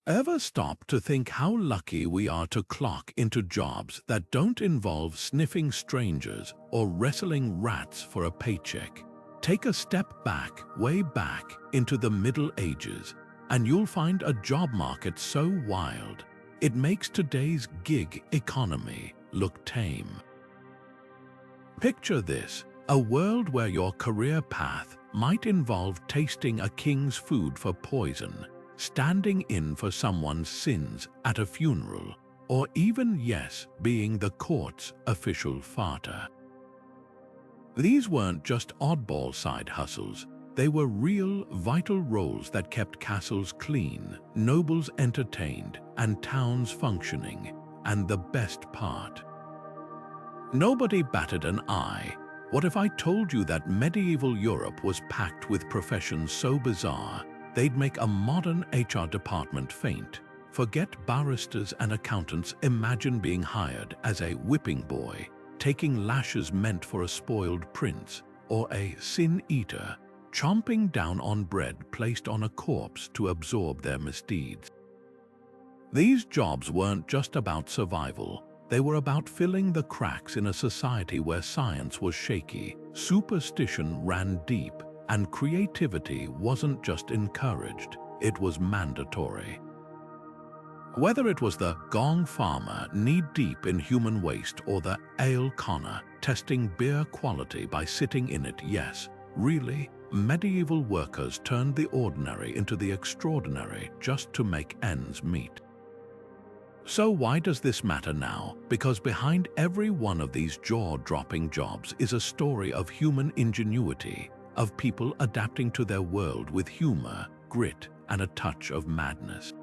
Ever stop to think how lucky we are to clock into jobs that don't involve sniffing strangers or wrestling rats for a paycheck? Take a step back, way back into the Middle Ages, and you'll find a job market so wild, it makes today's gig economy look tame. Picture this, a world where your career path might involve tasting a king's food for poison, standing in for someone's sins at a funeral, or even, yes, being the court's official farter. These weren't just oddball side hustles, they were real, vital roles that kept castles clean, nobles entertained, and towns functioning. And the best part, nobody batted an eye. What if I told you that medieval Europe was packed with professions so bizarre, they'd make a modern HR department faint? Forget barristers and accountants. Imagine being hired as a whipping boy, taking lashes meant for a spoiled prince, or a sin-eater, chomping down on bread placed on a corpse to absorb their misdeeds. These jobs weren't just about survival, they were about filling the cracks in a society where science was shaky, superstition ran deep, and creativity wasn't just encouraged, it was mandatory. Whether it was the Gong Farmer knee-deep in human waste or the ale conner testing beer quality by sitting in it, yes, really, medieval workers turned the ordinary into the extraordinary just to make ends meet. So why does this matter now? Because behind every one of these jaw-dropping jobs is a story of human ingenuity, of people adapting to their world with humor, grit, and a touch of madness.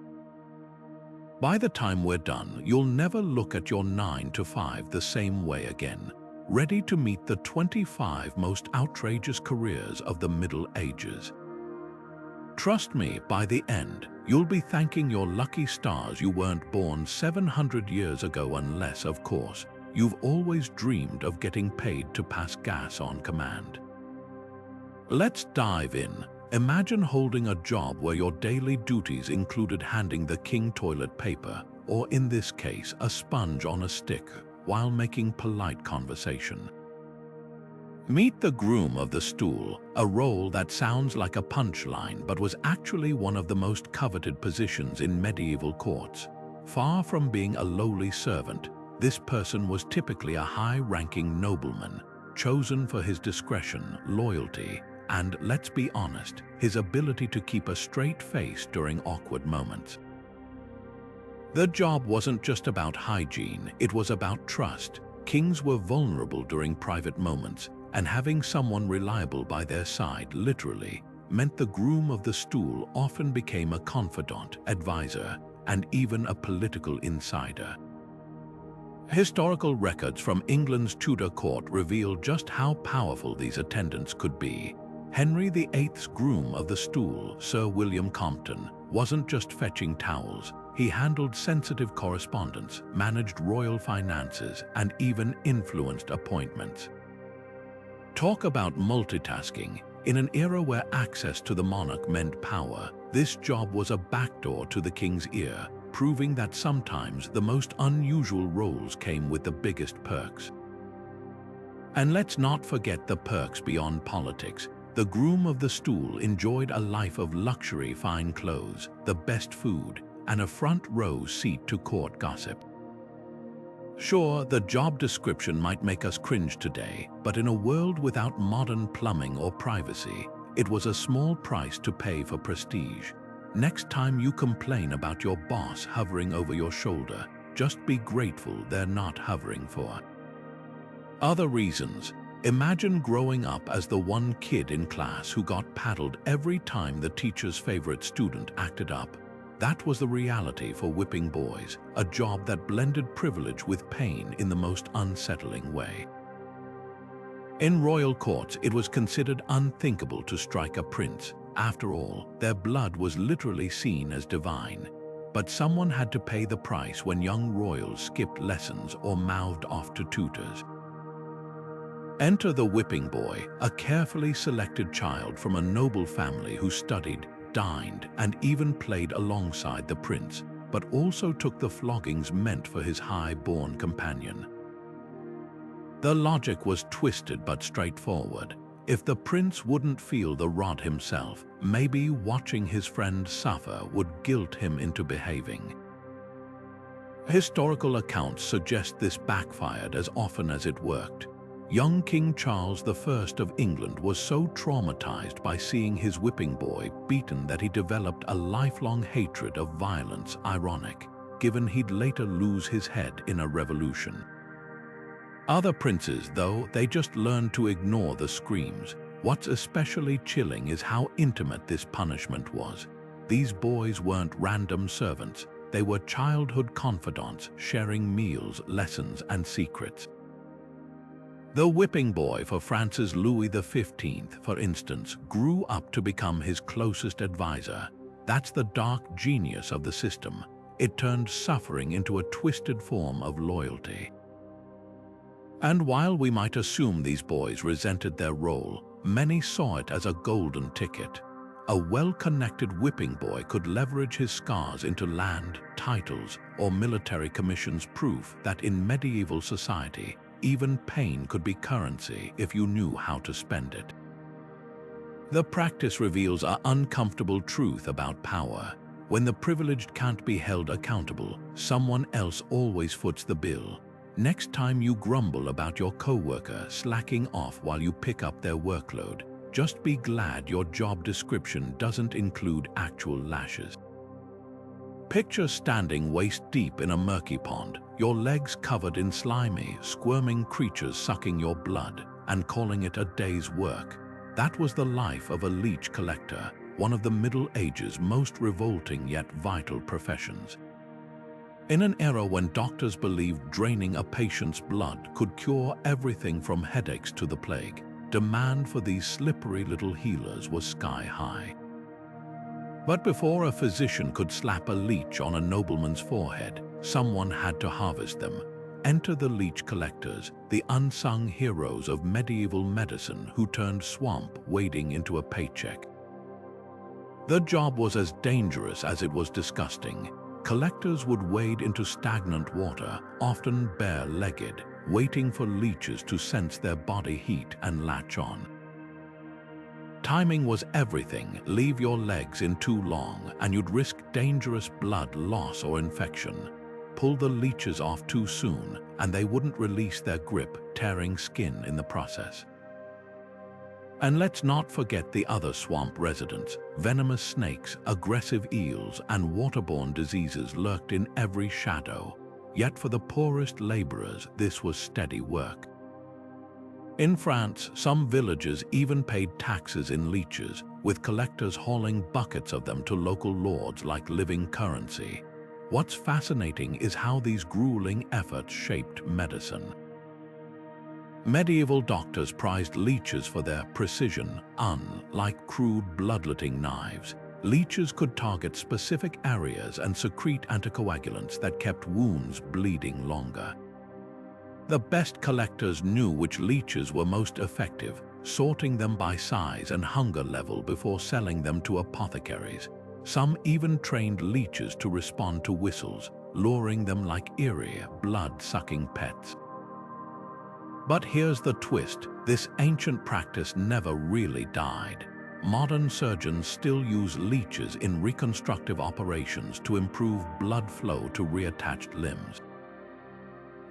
By the time we're done, you'll never look at your 9-to-5 the same way again, ready to meet the 25 most outrageous careers of the Middle Ages. Trust me, by the end, you'll be thanking your lucky stars you weren't born 700 years ago unless, of course, you've always dreamed of getting paid to pass gas on command. Let's dive in. Imagine holding a job where your daily duties included handing the king toilet paper, or in this case, a sponge on a stick, while making polite conversation. Meet the groom of the stool, a role that sounds like a punchline but was actually one of the most coveted positions in medieval courts. Far from being a lowly servant, this person was typically a high-ranking nobleman, chosen for his discretion, loyalty, and, let's be honest, his ability to keep a straight face during awkward moments. The job wasn't just about hygiene, it was about trust. Kings were vulnerable during private moments, and having someone reliable by their side, literally, meant the groom of the stool often became a confidant, advisor, and even a political insider. Historical records from England's Tudor court reveal just how powerful these attendants could be. Henry VIII's groom of the stool, Sir William Compton, wasn't just fetching towels. He handled sensitive correspondence, managed royal finances, and even influenced appointments. Talk about multitasking. In an era where access to the monarch meant power, this job was a backdoor to the king's ear, proving that sometimes the most unusual roles came with the biggest perks. And let's not forget the perks beyond politics. The groom of the stool enjoyed a life of luxury, fine clothes, the best food, and a front-row seat to court gossip. Sure, the job description might make us cringe today, but in a world without modern plumbing or privacy, it was a small price to pay for prestige. Next time you complain about your boss hovering over your shoulder, just be grateful they're not hovering for. Other reasons. Imagine growing up as the one kid in class who got paddled every time the teacher's favorite student acted up. That was the reality for whipping boys, a job that blended privilege with pain in the most unsettling way. In royal courts, it was considered unthinkable to strike a prince. After all, their blood was literally seen as divine. But someone had to pay the price when young royals skipped lessons or mouthed off to tutors. Enter the whipping boy, a carefully selected child from a noble family who studied, dined, and even played alongside the prince, but also took the floggings meant for his high-born companion. The logic was twisted but straightforward. If the prince wouldn't feel the rod himself, maybe watching his friend suffer would guilt him into behaving. Historical accounts suggest this backfired as often as it worked. Young King Charles I of England was so traumatized by seeing his whipping boy beaten that he developed a lifelong hatred of violence. Ironic, given he'd later lose his head in a revolution. Other princes, though, they just learned to ignore the screams. What's especially chilling is how intimate this punishment was. These boys weren't random servants. They were childhood confidants, sharing meals, lessons, and secrets. The whipping boy for France's Louis XV, for instance, grew up to become his closest advisor. That's the dark genius of the system. It turned suffering into a twisted form of loyalty. And while we might assume these boys resented their role, many saw it as a golden ticket. A well-connected whipping boy could leverage his scars into land, titles, or military commissions, proof that in medieval society, even pain could be currency if you knew how to spend it. The practice reveals an uncomfortable truth about power. When the privileged can't be held accountable, someone else always foots the bill. Next time you grumble about your coworker slacking off while you pick up their workload, just be glad your job description doesn't include actual lashes. Picture standing waist-deep in a murky pond, your legs covered in slimy, squirming creatures sucking your blood, and calling it a day's work. That was the life of a leech collector, one of the Middle Ages' most revolting yet vital professions. In an era when doctors believed draining a patient's blood could cure everything from headaches to the plague, demand for these slippery little healers was sky-high. But before a physician could slap a leech on a nobleman's forehead, someone had to harvest them. Enter the leech collectors, the unsung heroes of medieval medicine who turned swamp wading into a paycheck. The job was as dangerous as it was disgusting. Collectors would wade into stagnant water, often bare-legged, waiting for leeches to sense their body heat and latch on. Timing was everything. Leave your legs in too long and you'd risk dangerous blood loss or infection. Pull the leeches off too soon and they wouldn't release their grip, tearing skin in the process. And let's not forget the other swamp residents. Venomous snakes, aggressive eels, and waterborne diseases lurked in every shadow. Yet for the poorest laborers, this was steady work. In France, some villages even paid taxes in leeches, with collectors hauling buckets of them to local lords like living currency. What's fascinating is how these grueling efforts shaped medicine. Medieval doctors prized leeches for their precision. Unlike crude bloodletting knives, leeches could target specific areas and secrete anticoagulants that kept wounds bleeding longer. The best collectors knew which leeches were most effective, sorting them by size and hunger level before selling them to apothecaries. Some even trained leeches to respond to whistles, luring them like eerie, blood-sucking pets. But here's the twist: this ancient practice never really died. Modern surgeons still use leeches in reconstructive operations to improve blood flow to reattached limbs.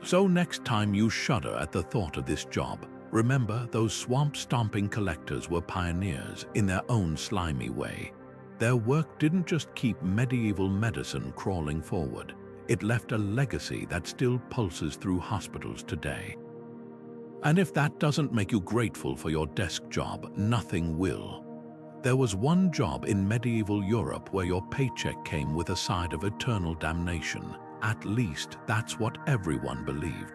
So next time you shudder at the thought of this job, remember those swamp-stomping collectors were pioneers in their own slimy way. Their work didn't just keep medieval medicine crawling forward, it left a legacy that still pulses through hospitals today. And if that doesn't make you grateful for your desk job, nothing will. There was one job in medieval Europe where your paycheck came with a side of eternal damnation. At least that's what everyone believed.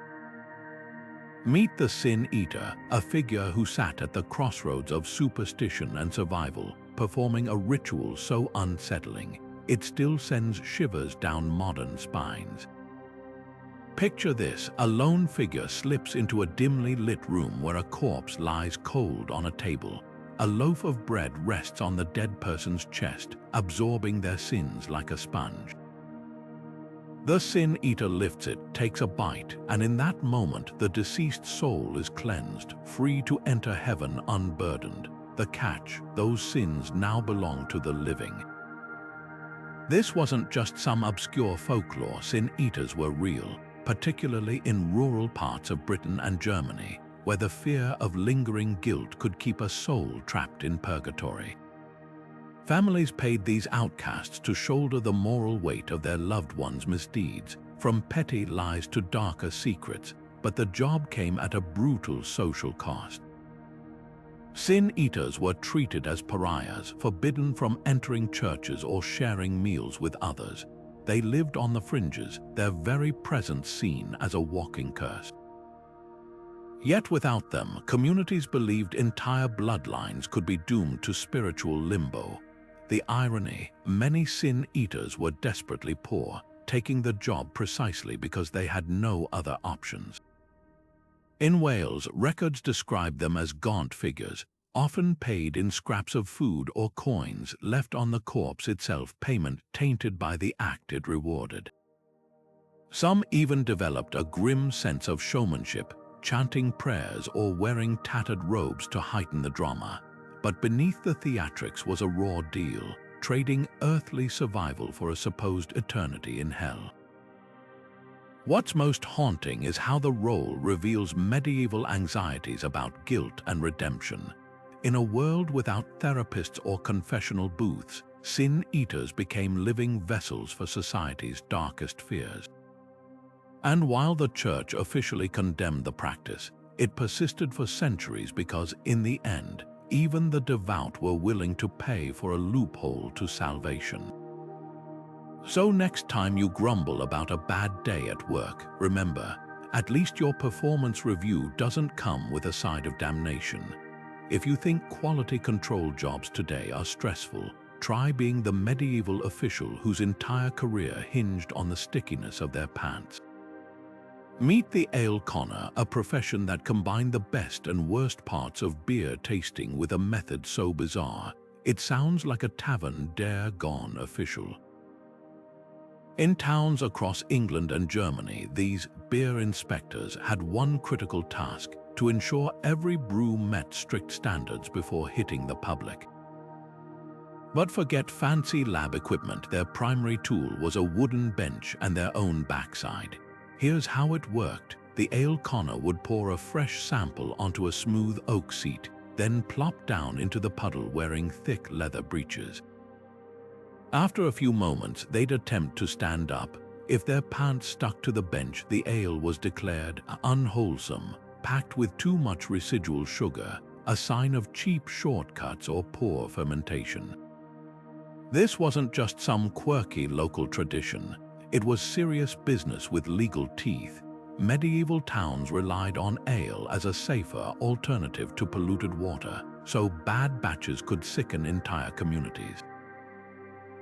Meet the Sin Eater, a figure who sat at the crossroads of superstition and survival, performing a ritual so unsettling, it still sends shivers down modern spines. Picture this: a lone figure slips into a dimly lit room where a corpse lies cold on a table. a loaf of bread rests on the dead person's chest, absorbing their sins like a sponge. The sin eater lifts it, takes a bite, and in that moment the deceased soul is cleansed, free to enter heaven unburdened. The catch: those sins now belong to the living. This wasn't just some obscure folklore. Sin eaters were real, particularly in rural parts of Britain and Germany, where the fear of lingering guilt could keep a soul trapped in purgatory. Families paid these outcasts to shoulder the moral weight of their loved ones' misdeeds, from petty lies to darker secrets, but the job came at a brutal social cost. Sin eaters were treated as pariahs, forbidden from entering churches or sharing meals with others. They lived on the fringes, their very presence seen as a walking curse. Yet without them, communities believed entire bloodlines could be doomed to spiritual limbo. The irony: many sin eaters were desperately poor, taking the job precisely because they had no other options. In Wales, records describe them as gaunt figures, often paid in scraps of food or coins left on the corpse itself, payment tainted by the act it rewarded. Some even developed a grim sense of showmanship, chanting prayers or wearing tattered robes to heighten the drama. But beneath the theatrics was a raw deal, trading earthly survival for a supposed eternity in hell. What's most haunting is how the role reveals medieval anxieties about guilt and redemption. In a world without therapists or confessional booths, sin eaters became living vessels for society's darkest fears. And while the church officially condemned the practice, it persisted for centuries because, in the end, even the devout were willing to pay for a loophole to salvation. So next time you grumble about a bad day at work, remember, at least your performance review doesn't come with a side of damnation. If you think quality control jobs today are stressful, try being the medieval official whose entire career hinged on the stickiness of their pants. Meet the ale conner, a profession that combined the best and worst parts of beer tasting with a method so bizarre, it sounds like a tavern dare gone official. In towns across England and Germany, these beer inspectors had one critical task: to ensure every brew met strict standards before hitting the public. But forget fancy lab equipment, their primary tool was a wooden bench and their own backside. Here's how it worked. The ale conner would pour a fresh sample onto a smooth oak seat, then plop down into the puddle wearing thick leather breeches. After a few moments, they'd attempt to stand up. If their pants stuck to the bench, the ale was declared unwholesome, packed with too much residual sugar, a sign of cheap shortcuts or poor fermentation. This wasn't just some quirky local tradition. It was serious business with legal teeth. Medieval towns relied on ale as a safer alternative to polluted water, so bad batches could sicken entire communities.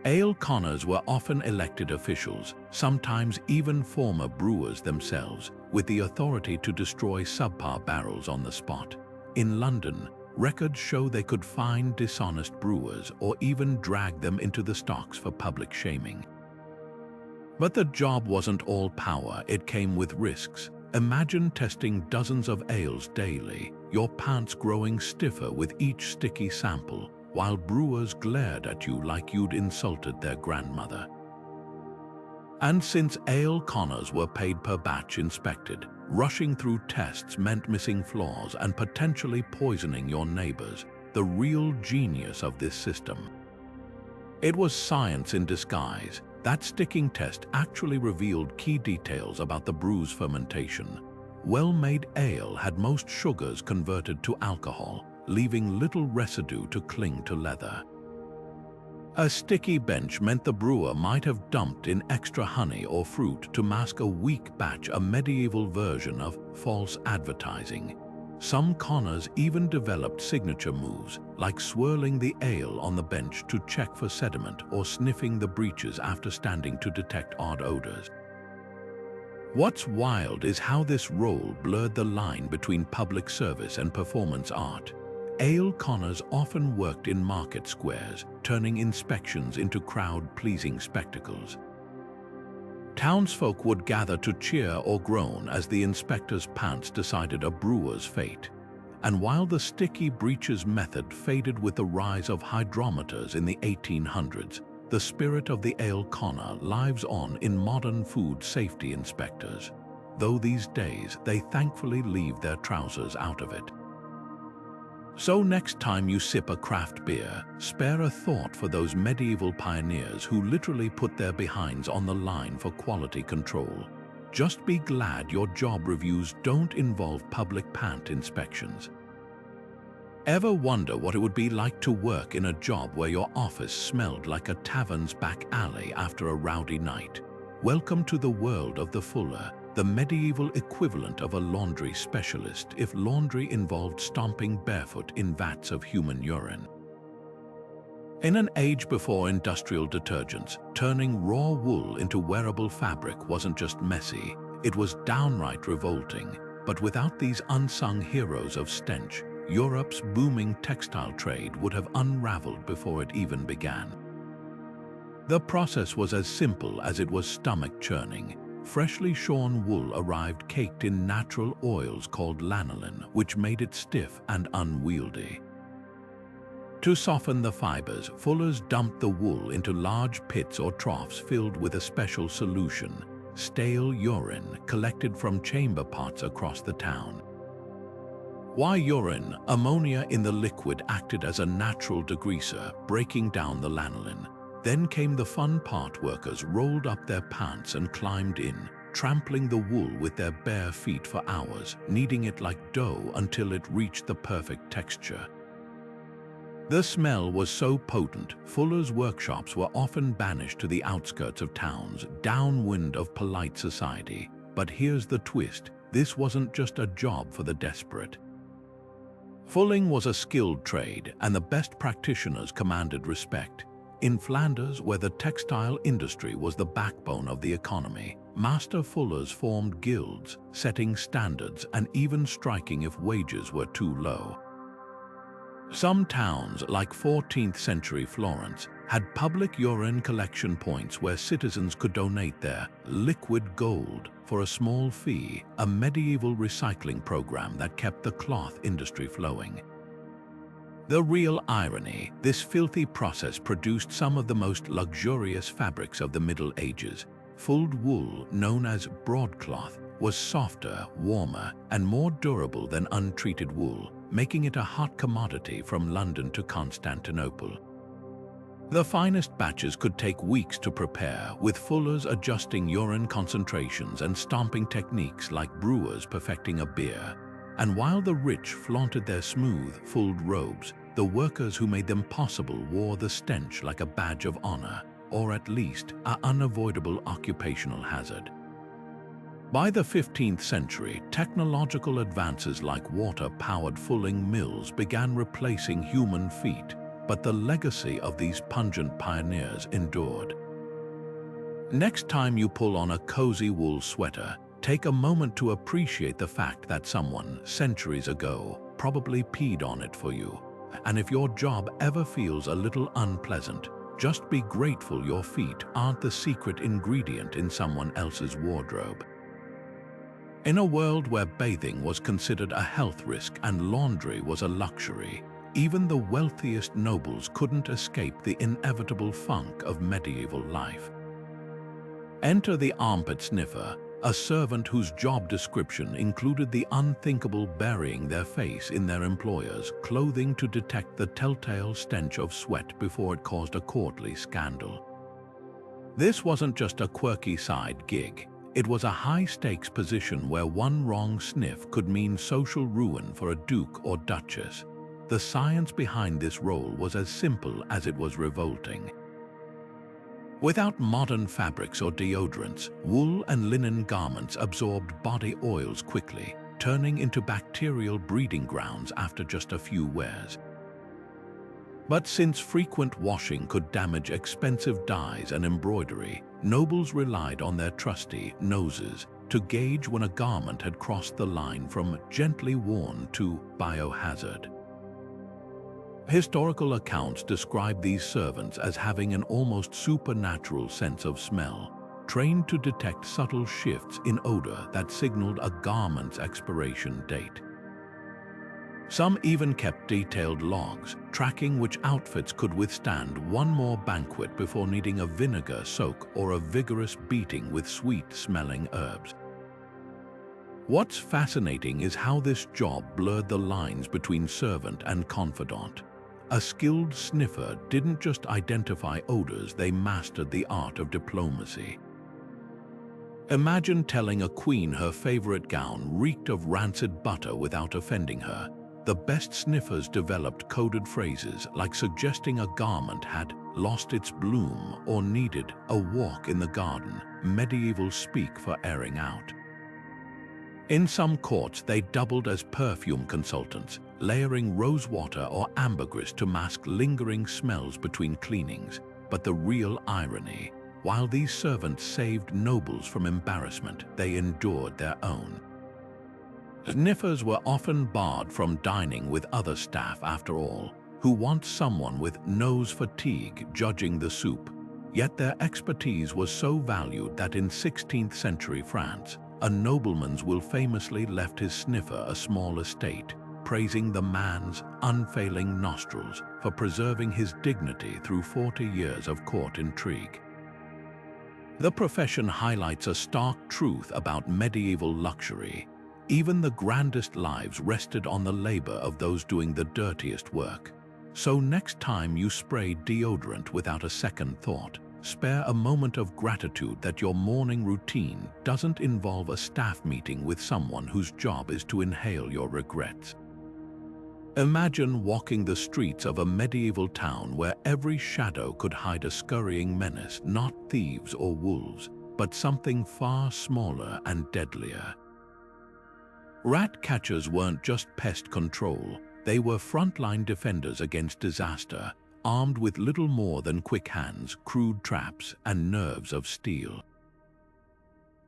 Ale conners were often elected officials, sometimes even former brewers themselves, with the authority to destroy subpar barrels on the spot. In London, records show they could fine dishonest brewers or even drag them into the stocks for public shaming. But the job wasn't all power, it came with risks. Imagine testing dozens of ales daily, your pants growing stiffer with each sticky sample, while brewers glared at you like you'd insulted their grandmother. And since ale conners were paid per batch inspected, rushing through tests meant missing flaws and potentially poisoning your neighbors, the real genius of this system. It was science in disguise. That sticking test actually revealed key details about the brew's fermentation. Well-made ale had most sugars converted to alcohol, leaving little residue to cling to leather. A sticky bench meant the brewer might have dumped in extra honey or fruit to mask a weak batch, a medieval version of false advertising. Some conners even developed signature moves, like swirling the ale on the bench to check for sediment or sniffing the breeches after standing to detect odd odors. What's wild is how this role blurred the line between public service and performance art. Ale conners often worked in market squares, turning inspections into crowd-pleasing spectacles. Townsfolk would gather to cheer or groan as the inspector's pants decided a brewer's fate. And while the sticky breeches method faded with the rise of hydrometers in the 1800s, the spirit of the ale conner lives on in modern food safety inspectors, though these days they thankfully leave their trousers out of it. So next time you sip a craft beer, spare a thought for those medieval pioneers who literally put their behinds on the line for quality control. Just be glad your job reviews don't involve public pant inspections. Ever wonder what it would be like to work in a job where your office smelled like a tavern's back alley after a rowdy night? Welcome to the world of the fuller, the medieval equivalent of a laundry specialist if laundry involved stomping barefoot in vats of human urine. In an age before industrial detergents, turning raw wool into wearable fabric wasn't just messy, it was downright revolting. But without these unsung heroes of stench, Europe's booming textile trade would have unraveled before it even began. The process was as simple as it was stomach-churning. Freshly shorn wool arrived caked in natural oils called lanolin, which made it stiff and unwieldy. To soften the fibers, fullers dumped the wool into large pits or troughs filled with a special solution, stale urine collected from chamber pots across the town. Why urine? Ammonia in the liquid acted as a natural degreaser, breaking down the lanolin. Then came the fun part. Workers rolled up their pants and climbed in, trampling the wool with their bare feet for hours, kneading it like dough until it reached the perfect texture. The smell was so potent, fullers' workshops were often banished to the outskirts of towns, downwind of polite society. But here's the twist: this wasn't just a job for the desperate. Fulling was a skilled trade, and the best practitioners commanded respect. In Flanders, where the textile industry was the backbone of the economy, master fullers formed guilds, setting standards and even striking if wages were too low. Some towns, like 14th century Florence, had public urine collection points where citizens could donate their liquid gold for a small fee, a medieval recycling program that kept the cloth industry flowing. The real irony: this filthy process produced some of the most luxurious fabrics of the Middle Ages. Fulled wool, known as broadcloth, was softer, warmer, and more durable than untreated wool, making it a hot commodity from London to Constantinople. The finest batches could take weeks to prepare, with fullers adjusting urine concentrations and stomping techniques like brewers perfecting a beer. And while the rich flaunted their smooth, fulled robes, the workers who made them possible wore the stench like a badge of honor, or at least an unavoidable occupational hazard. By the 15th century, technological advances like water-powered fulling mills began replacing human feet, but the legacy of these pungent pioneers endured. Next time you pull on a cozy wool sweater, take a moment to appreciate the fact that someone, centuries ago, probably peed on it for you. And if your job ever feels a little unpleasant, just be grateful your feet aren't the secret ingredient in someone else's wardrobe. In a world where bathing was considered a health risk and laundry was a luxury, even the wealthiest nobles couldn't escape the inevitable funk of medieval life. Enter the Armpit Sniffer, a servant whose job description included the unthinkable burying their face in their employer's clothing to detect the telltale stench of sweat before it caused a courtly scandal. This wasn't just a quirky side gig. It was a high-stakes position where one wrong sniff could mean social ruin for a duke or duchess. The science behind this role was as simple as it was revolting. Without modern fabrics or deodorants, wool and linen garments absorbed body oils quickly, turning into bacterial breeding grounds after just a few wears. But since frequent washing could damage expensive dyes and embroidery, nobles relied on their trusty noses to gauge when a garment had crossed the line from gently worn to biohazard. Historical accounts describe these servants as having an almost supernatural sense of smell, trained to detect subtle shifts in odor that signaled a garment's expiration date. Some even kept detailed logs, tracking which outfits could withstand one more banquet before needing a vinegar soak or a vigorous beating with sweet-smelling herbs. What's fascinating is how this job blurred the lines between servant and confidant. A skilled sniffer didn't just identify odors, they mastered the art of diplomacy. Imagine telling a queen her favorite gown reeked of rancid butter without offending her. The best sniffers developed coded phrases like suggesting a garment had lost its bloom or needed a walk in the garden, medieval speak for airing out. In some courts, they doubled as perfume consultants, layering rosewater or ambergris to mask lingering smells between cleanings. But the real irony, while these servants saved nobles from embarrassment, they endured their own. Sniffers were often barred from dining with other staff after all, who want someone with nose fatigue judging the soup. Yet their expertise was so valued that in 16th century France, a nobleman's will famously left his sniffer a small estate, praising the man's unfailing nostrils for preserving his dignity through 40 years of court intrigue. The profession highlights a stark truth about medieval luxury. Even the grandest lives rested on the labor of those doing the dirtiest work. So next time you spray deodorant without a second thought, spare a moment of gratitude that your morning routine doesn't involve a staff meeting with someone whose job is to inhale your regrets. Imagine walking the streets of a medieval town where every shadow could hide a scurrying menace, not thieves or wolves, but something far smaller and deadlier. Rat catchers weren't just pest control, they were frontline defenders against disaster, armed with little more than quick hands, crude traps, and nerves of steel.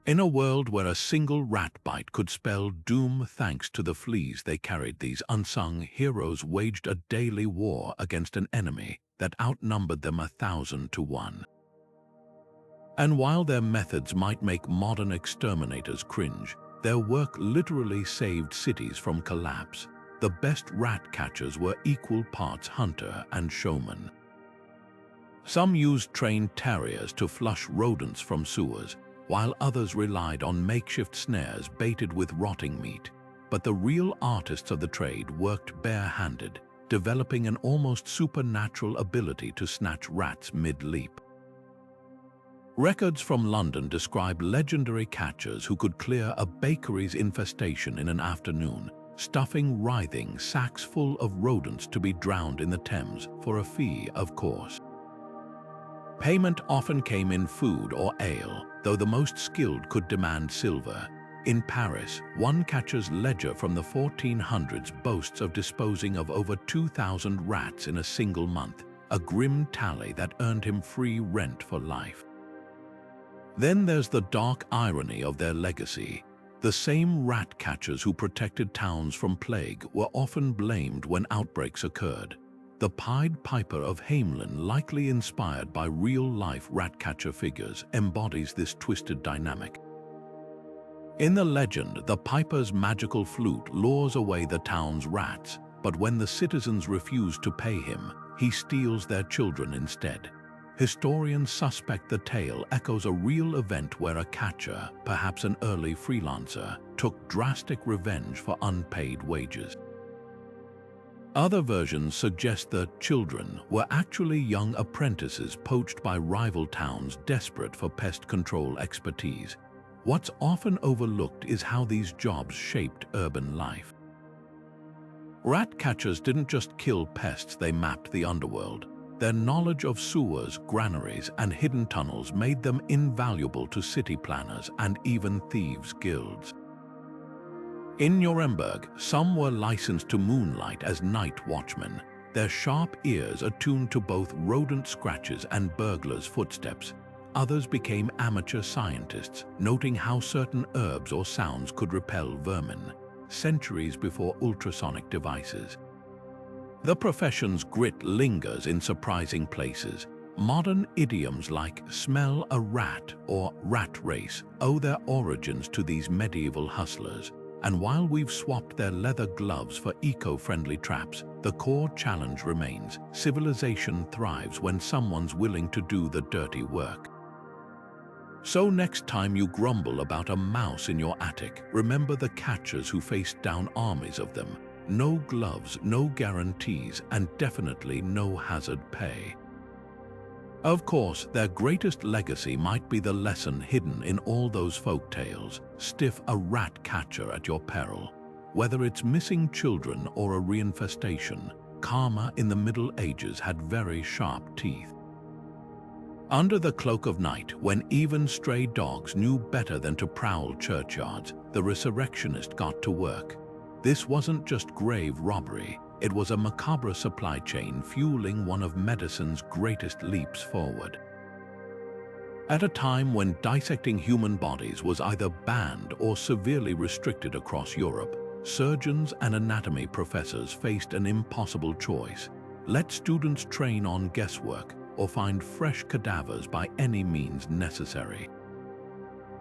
In a world where a single rat bite could spell doom thanks to the fleas they carried, these unsung heroes waged a daily war against an enemy that outnumbered them 1,000 to 1. And while their methods might make modern exterminators cringe, their work literally saved cities from collapse. The best rat catchers were equal parts hunter and showman. Some used trained terriers to flush rodents from sewers, while others relied on makeshift snares baited with rotting meat. But the real artists of the trade worked bare-handed, developing an almost supernatural ability to snatch rats mid-leap. Records from London describe legendary catchers who could clear a bakery's infestation in an afternoon, stuffing writhing sacks full of rodents to be drowned in the Thames for a fee, of course. Payment often came in food or ale, though the most skilled could demand silver. In Paris, one catcher's ledger from the 1400s boasts of disposing of over 2,000 rats in a single month, a grim tally that earned him free rent for life. Then there's the dark irony of their legacy. The same rat catchers who protected towns from plague were often blamed when outbreaks occurred. The Pied Piper of Hamelin, likely inspired by real-life rat-catcher figures, embodies this twisted dynamic. In the legend, the Piper's magical flute lures away the town's rats, but when the citizens refuse to pay him, he steals their children instead. Historians suspect the tale echoes a real event where a catcher, perhaps an early freelancer, took drastic revenge for unpaid wages. Other versions suggest the children were actually young apprentices poached by rival towns desperate for pest control expertise. What's often overlooked is how these jobs shaped urban life. Rat catchers didn't just kill pests, they mapped the underworld. Their knowledge of sewers, granaries, and hidden tunnels made them invaluable to city planners and even thieves' guilds. In Nuremberg, some were licensed to moonlight as night watchmen, their sharp ears attuned to both rodent scratches and burglars' footsteps. Others became amateur scientists, noting how certain herbs or sounds could repel vermin, centuries before ultrasonic devices. The profession's grit lingers in surprising places. Modern idioms like "smell a rat" or "rat race" owe their origins to these medieval hustlers. And while we've swapped their leather gloves for eco-friendly traps, the core challenge remains. Civilization thrives when someone's willing to do the dirty work. So next time you grumble about a mouse in your attic, remember the catchers who faced down armies of them. No gloves, no guarantees, and definitely no hazard pay. Of course, their greatest legacy might be the lesson hidden in all those folk tales. Stiff a rat catcher at your peril. Whether it's missing children or a reinfestation, karma in the Middle Ages had very sharp teeth. Under the cloak of night, when even stray dogs knew better than to prowl churchyards, the Resurrectionists got to work. This wasn't just grave robbery. It was a macabre supply chain fueling one of medicine's greatest leaps forward. At a time when dissecting human bodies was either banned or severely restricted across Europe, surgeons and anatomy professors faced an impossible choice. Let students train on guesswork or find fresh cadavers by any means necessary.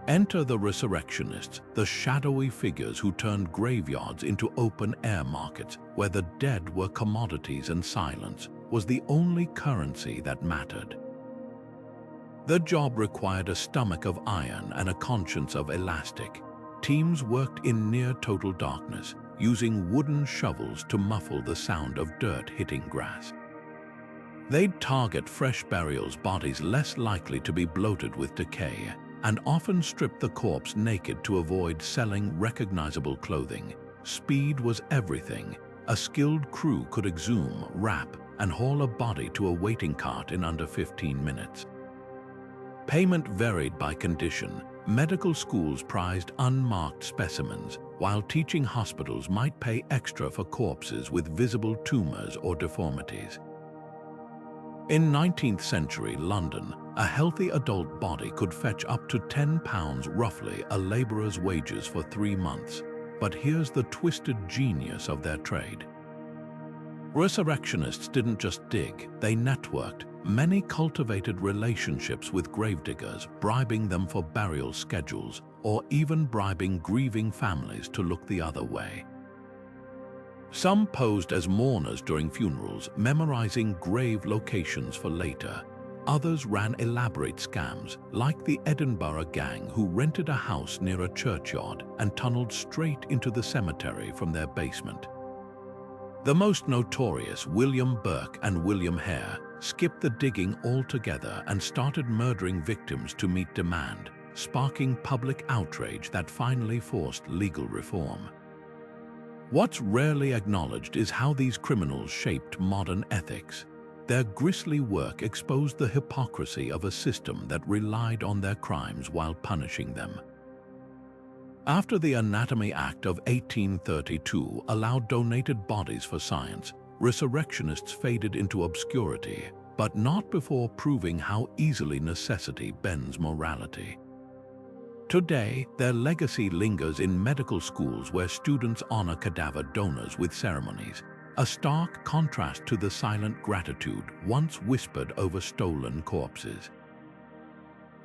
Enter the Resurrectionists, the shadowy figures who turned graveyards into open-air markets where the dead were commodities and silence was the only currency that mattered. The job required a stomach of iron and a conscience of elastic. Teams worked in near-total darkness, using wooden shovels to muffle the sound of dirt hitting grass. They'd target fresh burials, bodies less likely to be bloated with decay, and often strip the corpse naked to avoid selling recognizable clothing. Speed was everything. A skilled crew could exhume, wrap, and haul a body to a waiting cart in under 15 minutes. Payment varied by condition. Medical schools prized unmarked specimens, while teaching hospitals might pay extra for corpses with visible tumors or deformities. In 19th century London, a healthy adult body could fetch up to £10, roughly a labourer's wages for 3 months. But here's the twisted genius of their trade. Resurrectionists didn't just dig, they networked. Many cultivated relationships with gravediggers, bribing them for burial schedules, or even bribing grieving families to look the other way. Some posed as mourners during funerals, memorizing grave locations for later. Others ran elaborate scams, like the Edinburgh gang who rented a house near a churchyard and tunneled straight into the cemetery from their basement. The most notorious, William Burke and William Hare, skipped the digging altogether and started murdering victims to meet demand, sparking public outrage that finally forced legal reform. What's rarely acknowledged is how these criminals shaped modern ethics. Their grisly work exposed the hypocrisy of a system that relied on their crimes while punishing them. After the Anatomy Act of 1832 allowed donated bodies for science, resurrectionists faded into obscurity, but not before proving how easily necessity bends morality. Today, their legacy lingers in medical schools where students honor cadaver donors with ceremonies, a stark contrast to the silent gratitude once whispered over stolen corpses.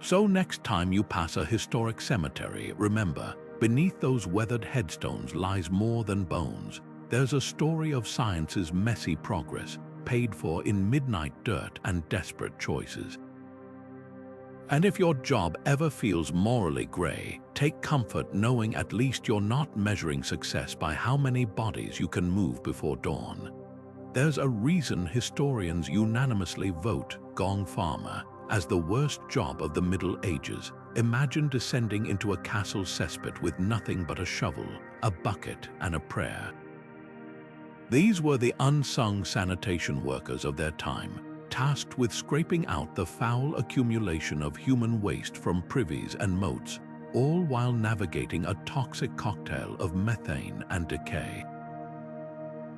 So next time you pass a historic cemetery, remember, beneath those weathered headstones lies more than bones. There's a story of science's messy progress, paid for in midnight dirt and desperate choices. And if your job ever feels morally gray, take comfort knowing at least you're not measuring success by how many bodies you can move before dawn. There's a reason historians unanimously vote Gong Farmer as the worst job of the Middle Ages. Imagine descending into a castle cesspit with nothing but a shovel, a bucket, and a prayer. These were the unsung sanitation workers of their time, tasked with scraping out the foul accumulation of human waste from privies and moats, all while navigating a toxic cocktail of methane and decay.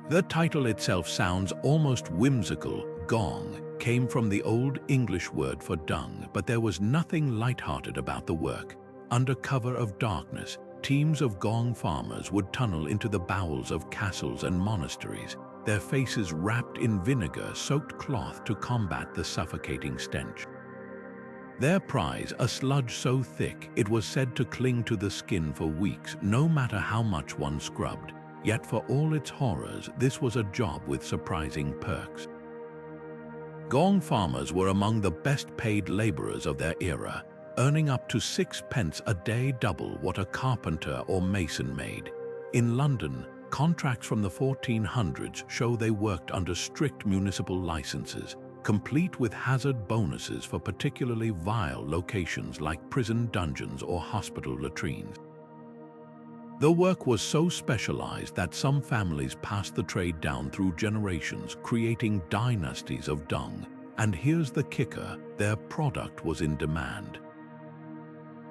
The title itself sounds almost whimsical. Gong came from the Old English word for dung, but there was nothing lighthearted about the work. Under cover of darkness, teams of gong farmers would tunnel into the bowels of castles and monasteries, their faces wrapped in vinegar-soaked cloth to combat the suffocating stench. Their prize, a sludge so thick it was said to cling to the skin for weeks, no matter how much one scrubbed. Yet for all its horrors, this was a job with surprising perks. Gong farmers were among the best-paid laborers of their era, earning up to 6 pence a day, double what a carpenter or mason made. In London, contracts from the 1400s show they worked under strict municipal licenses, complete with hazard bonuses for particularly vile locations like prison dungeons or hospital latrines. The work was so specialized that some families passed the trade down through generations, creating dynasties of dung. And here's the kicker, their product was in demand.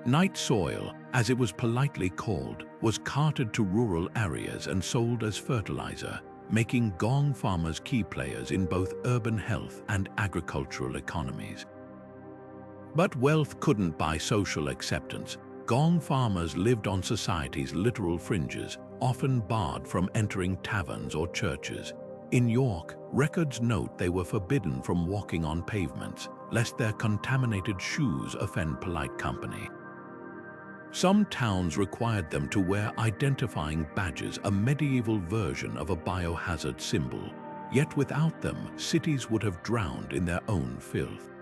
Night soil, as it was politely called, was carted to rural areas and sold as fertilizer, making Gong farmers key players in both urban health and agricultural economies. But wealth couldn't buy social acceptance. Gong farmers lived on society's literal fringes, often barred from entering taverns or churches. In York, records note they were forbidden from walking on pavements, lest their contaminated shoes offend polite company. Some towns required them to wear identifying badges, a medieval version of a biohazard symbol. Yet without them, cities would have drowned in their own filth.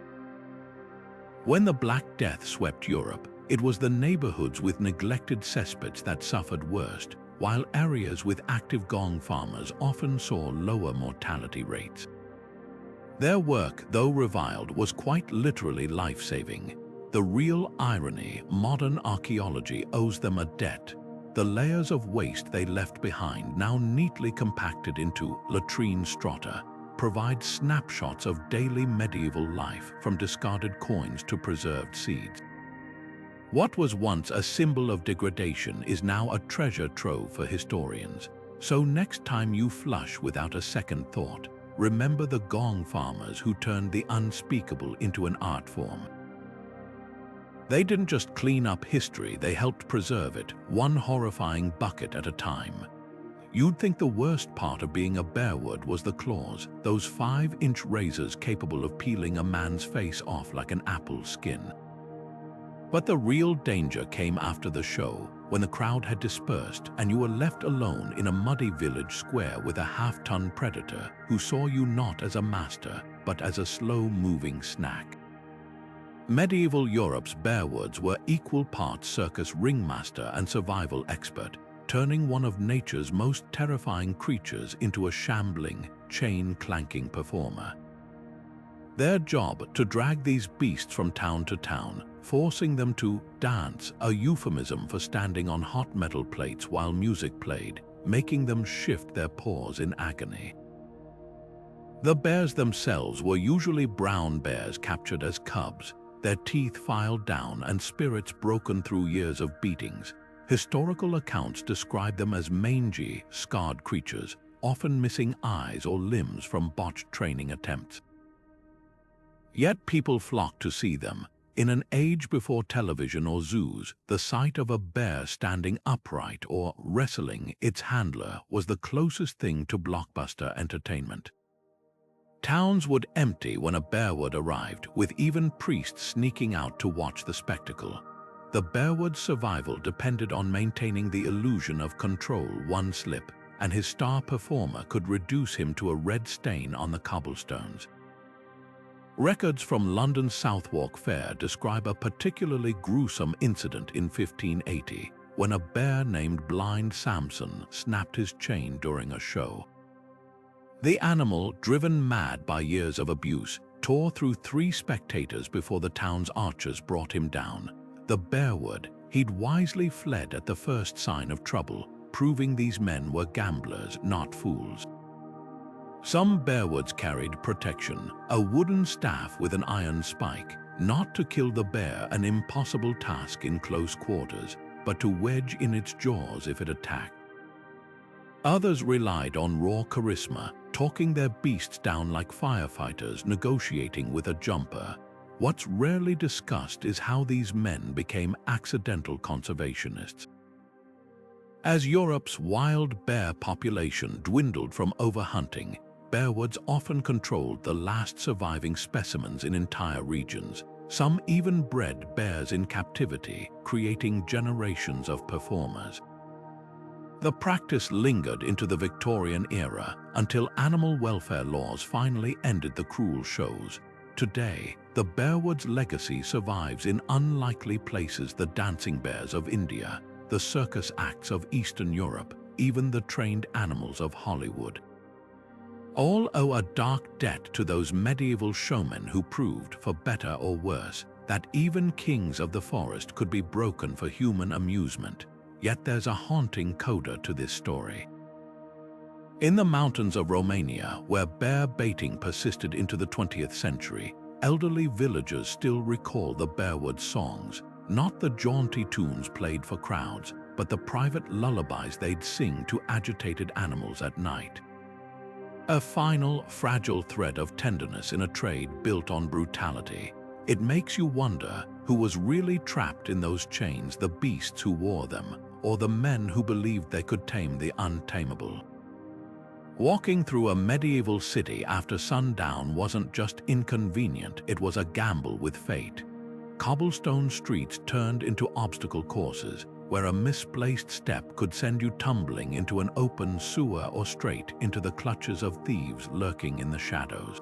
When the Black Death swept Europe, it was the neighborhoods with neglected cesspits that suffered worst, while areas with active Gong farmers often saw lower mortality rates. Their work, though reviled, was quite literally life-saving. The real irony, modern archaeology owes them a debt. The layers of waste they left behind, now neatly compacted into latrine strata, provide snapshots of daily medieval life, from discarded coins to preserved seeds. What was once a symbol of degradation is now a treasure trove for historians. So next time you flush without a second thought, remember the Gong farmers who turned the unspeakable into an art form. They didn't just clean up history, they helped preserve it, one horrifying bucket at a time. You'd think the worst part of being a Bearward was the claws, those 5-inch razors capable of peeling a man's face off like an apple skin. But the real danger came after the show, when the crowd had dispersed and you were left alone in a muddy village square with a half-ton predator who saw you not as a master, but as a slow-moving snack. Medieval Europe's Bearwards were equal parts circus ringmaster and survival expert, turning one of nature's most terrifying creatures into a shambling, chain-clanking performer. Their job to drag these beasts from town to town, forcing them to dance, a euphemism for standing on hot metal plates while music played, making them shift their paws in agony. The bears themselves were usually brown bears captured as cubs, their teeth filed down and spirits broken through years of beatings. Historical accounts describe them as mangy, scarred creatures, often missing eyes or limbs from botched training attempts. Yet people flocked to see them. In an age before television or zoos, the sight of a bear standing upright or wrestling its handler was the closest thing to blockbuster entertainment. Towns would empty when a Bearward arrived, with even priests sneaking out to watch the spectacle. The Bearward's survival depended on maintaining the illusion of control. One slip, and his star performer could reduce him to a red stain on the cobblestones. Records from London's Southwark Fair describe a particularly gruesome incident in 1580, when a bear named Blind Samson snapped his chain during a show. The animal, driven mad by years of abuse, tore through 3 spectators before the town's archers brought him down. The Bearward, he'd wisely fled at the first sign of trouble, proving these men were gamblers, not fools. Some Bearwards carried protection, a wooden staff with an iron spike, not to kill the bear, an impossible task in close quarters, but to wedge in its jaws if it attacked. Others relied on raw charisma, talking their beasts down like firefighters negotiating with a jumper. What's rarely discussed is how these men became accidental conservationists. As Europe's wild bear population dwindled from overhunting, Bearwards often controlled the last surviving specimens in entire regions. Some even bred bears in captivity, creating generations of performers. The practice lingered into the Victorian era until animal welfare laws finally ended the cruel shows. Today, the Bearward's legacy survives in unlikely places: the dancing bears of India, the circus acts of Eastern Europe, even the trained animals of Hollywood. All owe a dark debt to those medieval showmen who proved, for better or worse, that even kings of the forest could be broken for human amusement. Yet there's a haunting coda to this story. In the mountains of Romania, where bear baiting persisted into the 20th century, elderly villagers still recall the Bearward songs, not the jaunty tunes played for crowds, but the private lullabies they'd sing to agitated animals at night. A final, fragile thread of tenderness in a trade built on brutality. It makes you wonder who was really trapped in those chains: the beasts who wore them, or the men who believed they could tame the untamable. Walking through a medieval city after sundown wasn't just inconvenient, it was a gamble with fate. Cobblestone streets turned into obstacle courses, where a misplaced step could send you tumbling into an open sewer or straight into the clutches of thieves lurking in the shadows.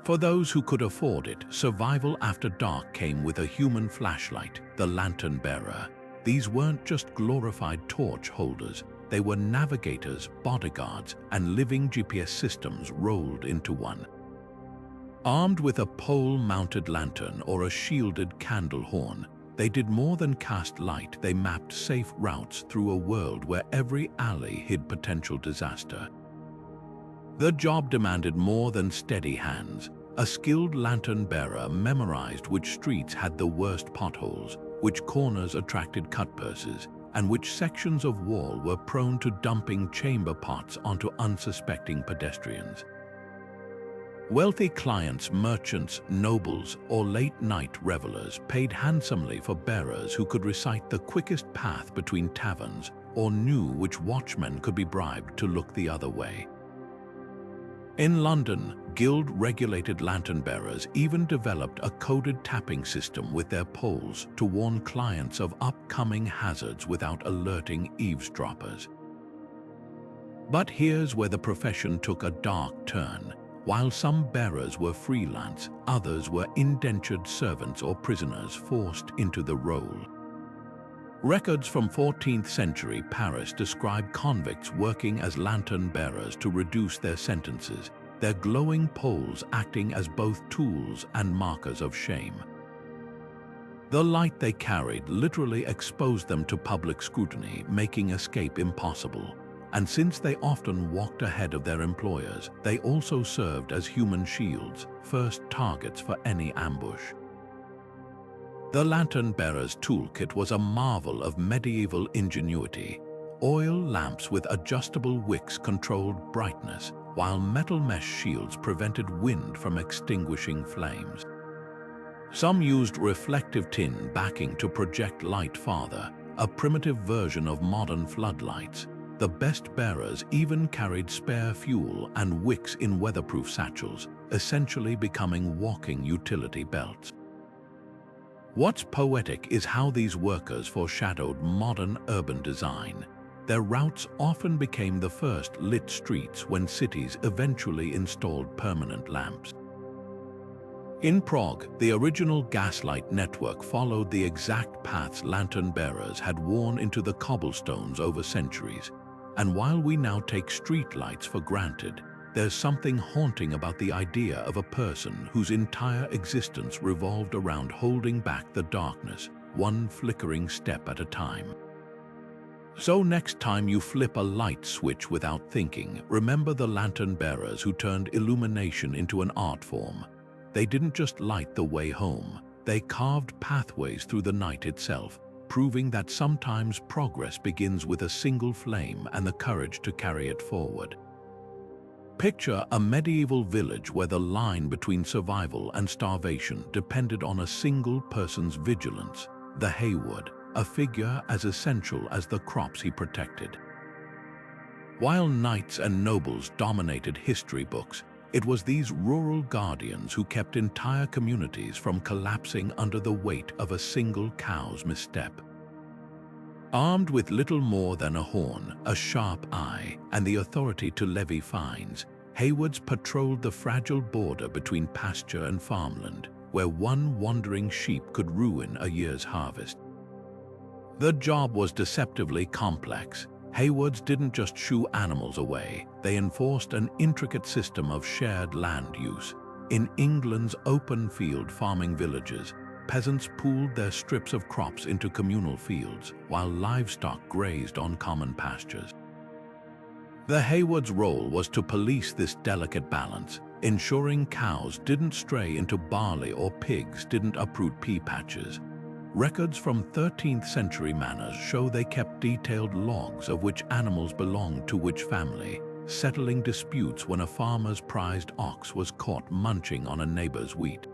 For those who could afford it, survival after dark came with a human flashlight, the lantern bearer. These weren't just glorified torch holders, they were navigators, bodyguards, and living GPS systems rolled into one. Armed with a pole-mounted lantern or a shielded candle horn, they did more than cast light. They mapped safe routes through a world where every alley hid potential disaster. The job demanded more than steady hands. A skilled lantern bearer memorized which streets had the worst potholes, which corners attracted cut purses, and which sections of wall were prone to dumping chamber pots onto unsuspecting pedestrians. Wealthy clients, merchants, nobles, or late-night revelers paid handsomely for bearers who could recite the quickest path between taverns or knew which watchmen could be bribed to look the other way. In London, guild-regulated lantern bearers even developed a coded tapping system with their poles to warn clients of upcoming hazards without alerting eavesdroppers. But here's where the profession took a dark turn. While some bearers were freelance, others were indentured servants or prisoners forced into the role. Records from 14th century Paris describe convicts working as lantern bearers to reduce their sentences, their glowing poles acting as both tools and markers of shame. The light they carried literally exposed them to public scrutiny, making escape impossible. And since they often walked ahead of their employers, they also served as human shields, first targets for any ambush. The lantern bearer's toolkit was a marvel of medieval ingenuity. Oil lamps with adjustable wicks controlled brightness, while metal mesh shields prevented wind from extinguishing flames. Some used reflective tin backing to project light farther, a primitive version of modern floodlights. The best bearers even carried spare fuel and wicks in weatherproof satchels, essentially becoming walking utility belts. What's poetic is how these workers foreshadowed modern urban design. Their routes often became the first lit streets when cities eventually installed permanent lamps. In Prague, the original gaslight network followed the exact paths lantern bearers had worn into the cobblestones over centuries. And while we now take streetlights for granted, there's something haunting about the idea of a person whose entire existence revolved around holding back the darkness, one flickering step at a time. So next time you flip a light switch without thinking, remember the lantern bearers who turned illumination into an art form. They didn't just light the way home, they carved pathways through the night itself, proving that sometimes progress begins with a single flame and the courage to carry it forward. Picture a medieval village where the line between survival and starvation depended on a single person's vigilance, the Hayward, a figure as essential as the crops he protected. While knights and nobles dominated history books, it was these rural guardians who kept entire communities from collapsing under the weight of a single cow's misstep. Armed with little more than a horn, a sharp eye, and the authority to levy fines, Haywards patrolled the fragile border between pasture and farmland, where one wandering sheep could ruin a year's harvest. The job was deceptively complex. Haywards didn't just shoo animals away, they enforced an intricate system of shared land use. In England's open field farming villages, peasants pooled their strips of crops into communal fields, while livestock grazed on common pastures. The Haywards' role was to police this delicate balance, ensuring cows didn't stray into barley or pigs didn't uproot pea patches. Records from 13th century manors show they kept detailed logs of which animals belonged to which family, settling disputes when a farmer's prized ox was caught munching on a neighbor's wheat.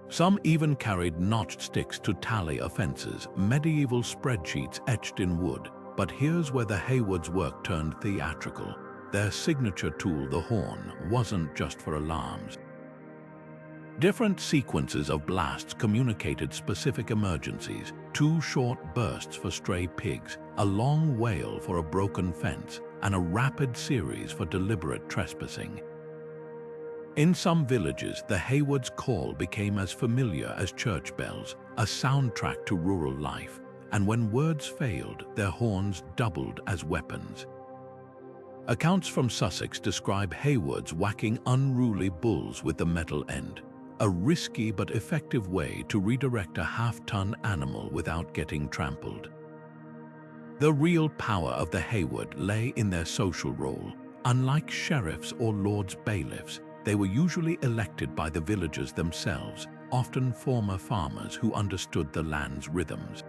Some even carried notched sticks to tally offenses, medieval spreadsheets etched in wood. But here's where the Haywards' work turned theatrical. Their signature tool, the horn, wasn't just for alarms. Different sequences of blasts communicated specific emergencies: 2 short bursts for stray pigs, a long wail for a broken fence, and a rapid series for deliberate trespassing. In some villages, the Haywards' call became as familiar as church bells, a soundtrack to rural life, and when words failed, their horns doubled as weapons. Accounts from Sussex describe Haywards whacking unruly bulls with the metal end, a risky but effective way to redirect a half-ton animal without getting trampled. The real power of the Hayward lay in their social role. Unlike sheriffs or lords bailiffs, they were usually elected by the villagers themselves, often former farmers who understood the land's rhythms.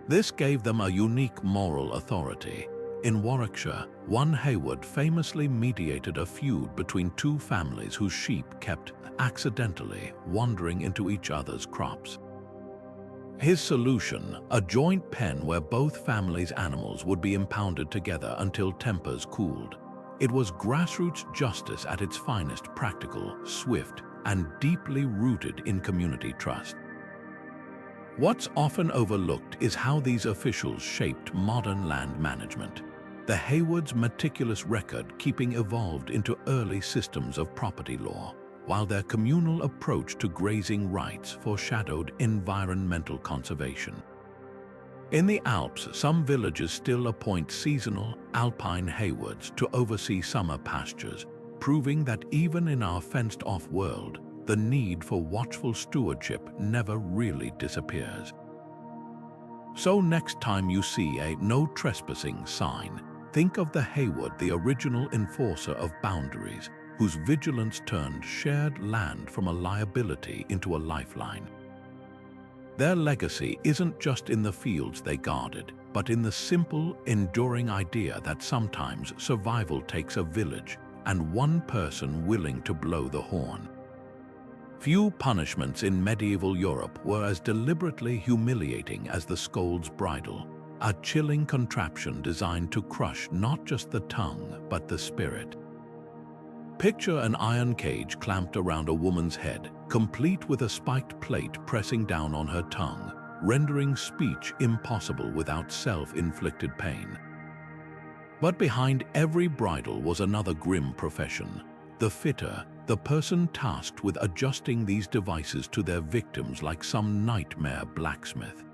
This gave them a unique moral authority. In Warwickshire, one Hayward famously mediated a feud between 2 families whose sheep kept accidentally wandering into each other's crops. His solution, a joint pen where both families' animals would be impounded together until tempers cooled. It was grassroots justice at its finest, practical, swift, and deeply rooted in community trust. What's often overlooked is how these officials shaped modern land management. The Haywards' meticulous record-keeping evolved into early systems of property law, while their communal approach to grazing rights foreshadowed environmental conservation. In the Alps, some villages still appoint seasonal, alpine Haywards to oversee summer pastures, proving that even in our fenced-off world, the need for watchful stewardship never really disappears. So next time you see a "No Trespassing" sign, think of the Hayward, the original enforcer of boundaries, whose vigilance turned shared land from a liability into a lifeline. Their legacy isn't just in the fields they guarded, but in the simple, enduring idea that sometimes survival takes a village and one person willing to blow the horn. Few punishments in medieval Europe were as deliberately humiliating as the Scold's bridle, a chilling contraption designed to crush not just the tongue, but the spirit. Picture an iron cage clamped around a woman's head, complete with a spiked plate pressing down on her tongue, rendering speech impossible without self-inflicted pain. But behind every bridle was another grim profession: the fitter, the person tasked with adjusting these devices to their victims like some nightmare blacksmith.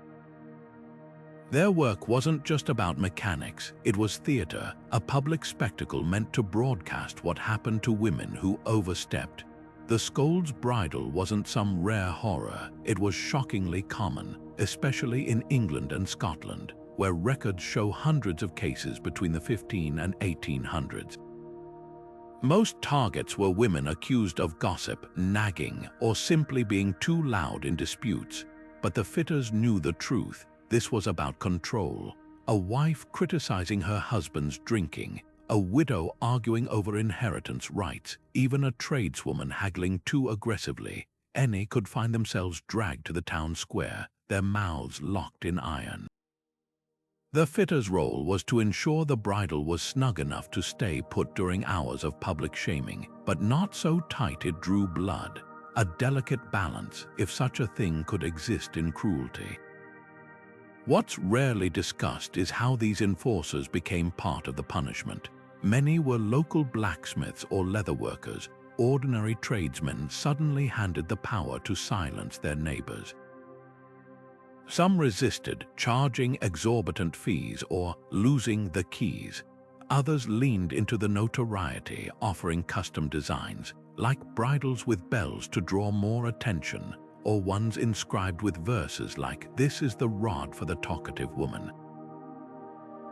Their work wasn't just about mechanics, it was theater, a public spectacle meant to broadcast what happened to women who overstepped. The Scold's bridle wasn't some rare horror, it was shockingly common, especially in England and Scotland, where records show hundreds of cases between the 1500s and 1800s. Most targets were women accused of gossip, nagging, or simply being too loud in disputes. But the fitters knew the truth. This was about control. A wife criticizing her husband's drinking, a widow arguing over inheritance rights, even a tradeswoman haggling too aggressively. Any could find themselves dragged to the town square, their mouths locked in iron. The fitter's role was to ensure the bridle was snug enough to stay put during hours of public shaming, but not so tight it drew blood, a delicate balance, if such a thing could exist in cruelty. What's rarely discussed is how these enforcers became part of the punishment. Many were local blacksmiths or leatherworkers. Ordinary tradesmen suddenly handed the power to silence their neighbors. Some resisted, charging exorbitant fees or losing the keys. Others leaned into the notoriety, offering custom designs, like bridles with bells to draw more attention, or ones inscribed with verses like, "This is the rod for the talkative woman."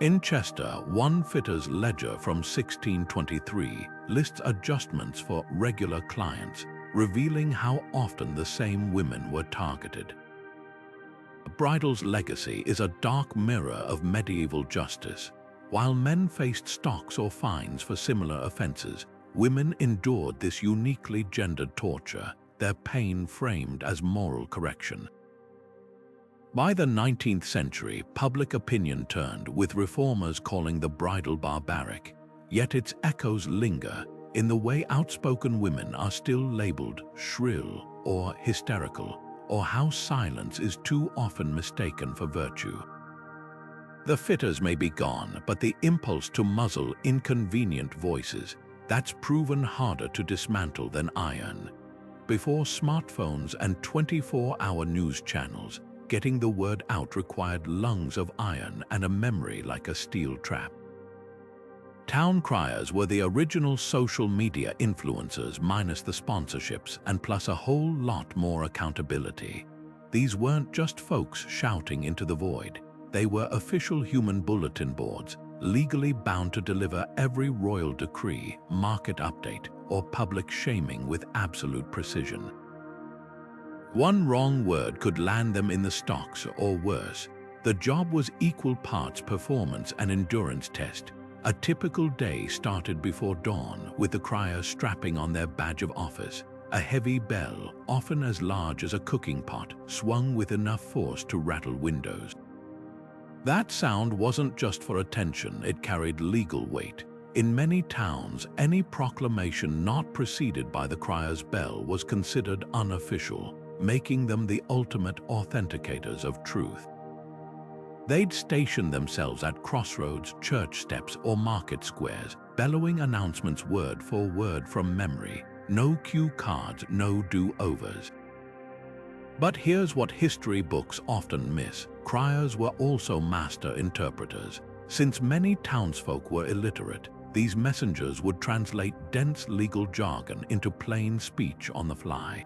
In Chester, one fitter's ledger from 1623 lists adjustments for regular clients, revealing how often the same women were targeted. Bridle's legacy is a dark mirror of medieval justice. While men faced stocks or fines for similar offenses, women endured this uniquely gendered torture, their pain framed as moral correction. By the 19th century, public opinion turned, with reformers calling the bridle barbaric. Yet its echoes linger in the way outspoken women are still labeled shrill or hysterical, or how silence is too often mistaken for virtue. The fitters may be gone, but the impulse to muzzle inconvenient voices, that's proven harder to dismantle than iron. Before smartphones and 24-hour news channels, getting the word out required lungs of iron and a memory like a steel trap. Town criers were the original social media influencers minus the sponsorships and plus a whole lot more accountability. These weren't just folks shouting into the void. They were official human bulletin boards, legally bound to deliver every royal decree, market update, or public shaming with absolute precision. One wrong word could land them in the stocks or worse. The job was equal parts performance and endurance test. A typical day started before dawn, with the criers strapping on their badge of office. A heavy bell, often as large as a cooking pot, swung with enough force to rattle windows. That sound wasn't just for attention, it carried legal weight. In many towns, any proclamation not preceded by the crier's bell was considered unofficial, making them the ultimate authenticators of truth. They'd station themselves at crossroads, church steps, or market squares, bellowing announcements word for word from memory. No cue cards, no do-overs. But here's what history books often miss. Criers were also master interpreters. Since many townsfolk were illiterate, these messengers would translate dense legal jargon into plain speech on the fly.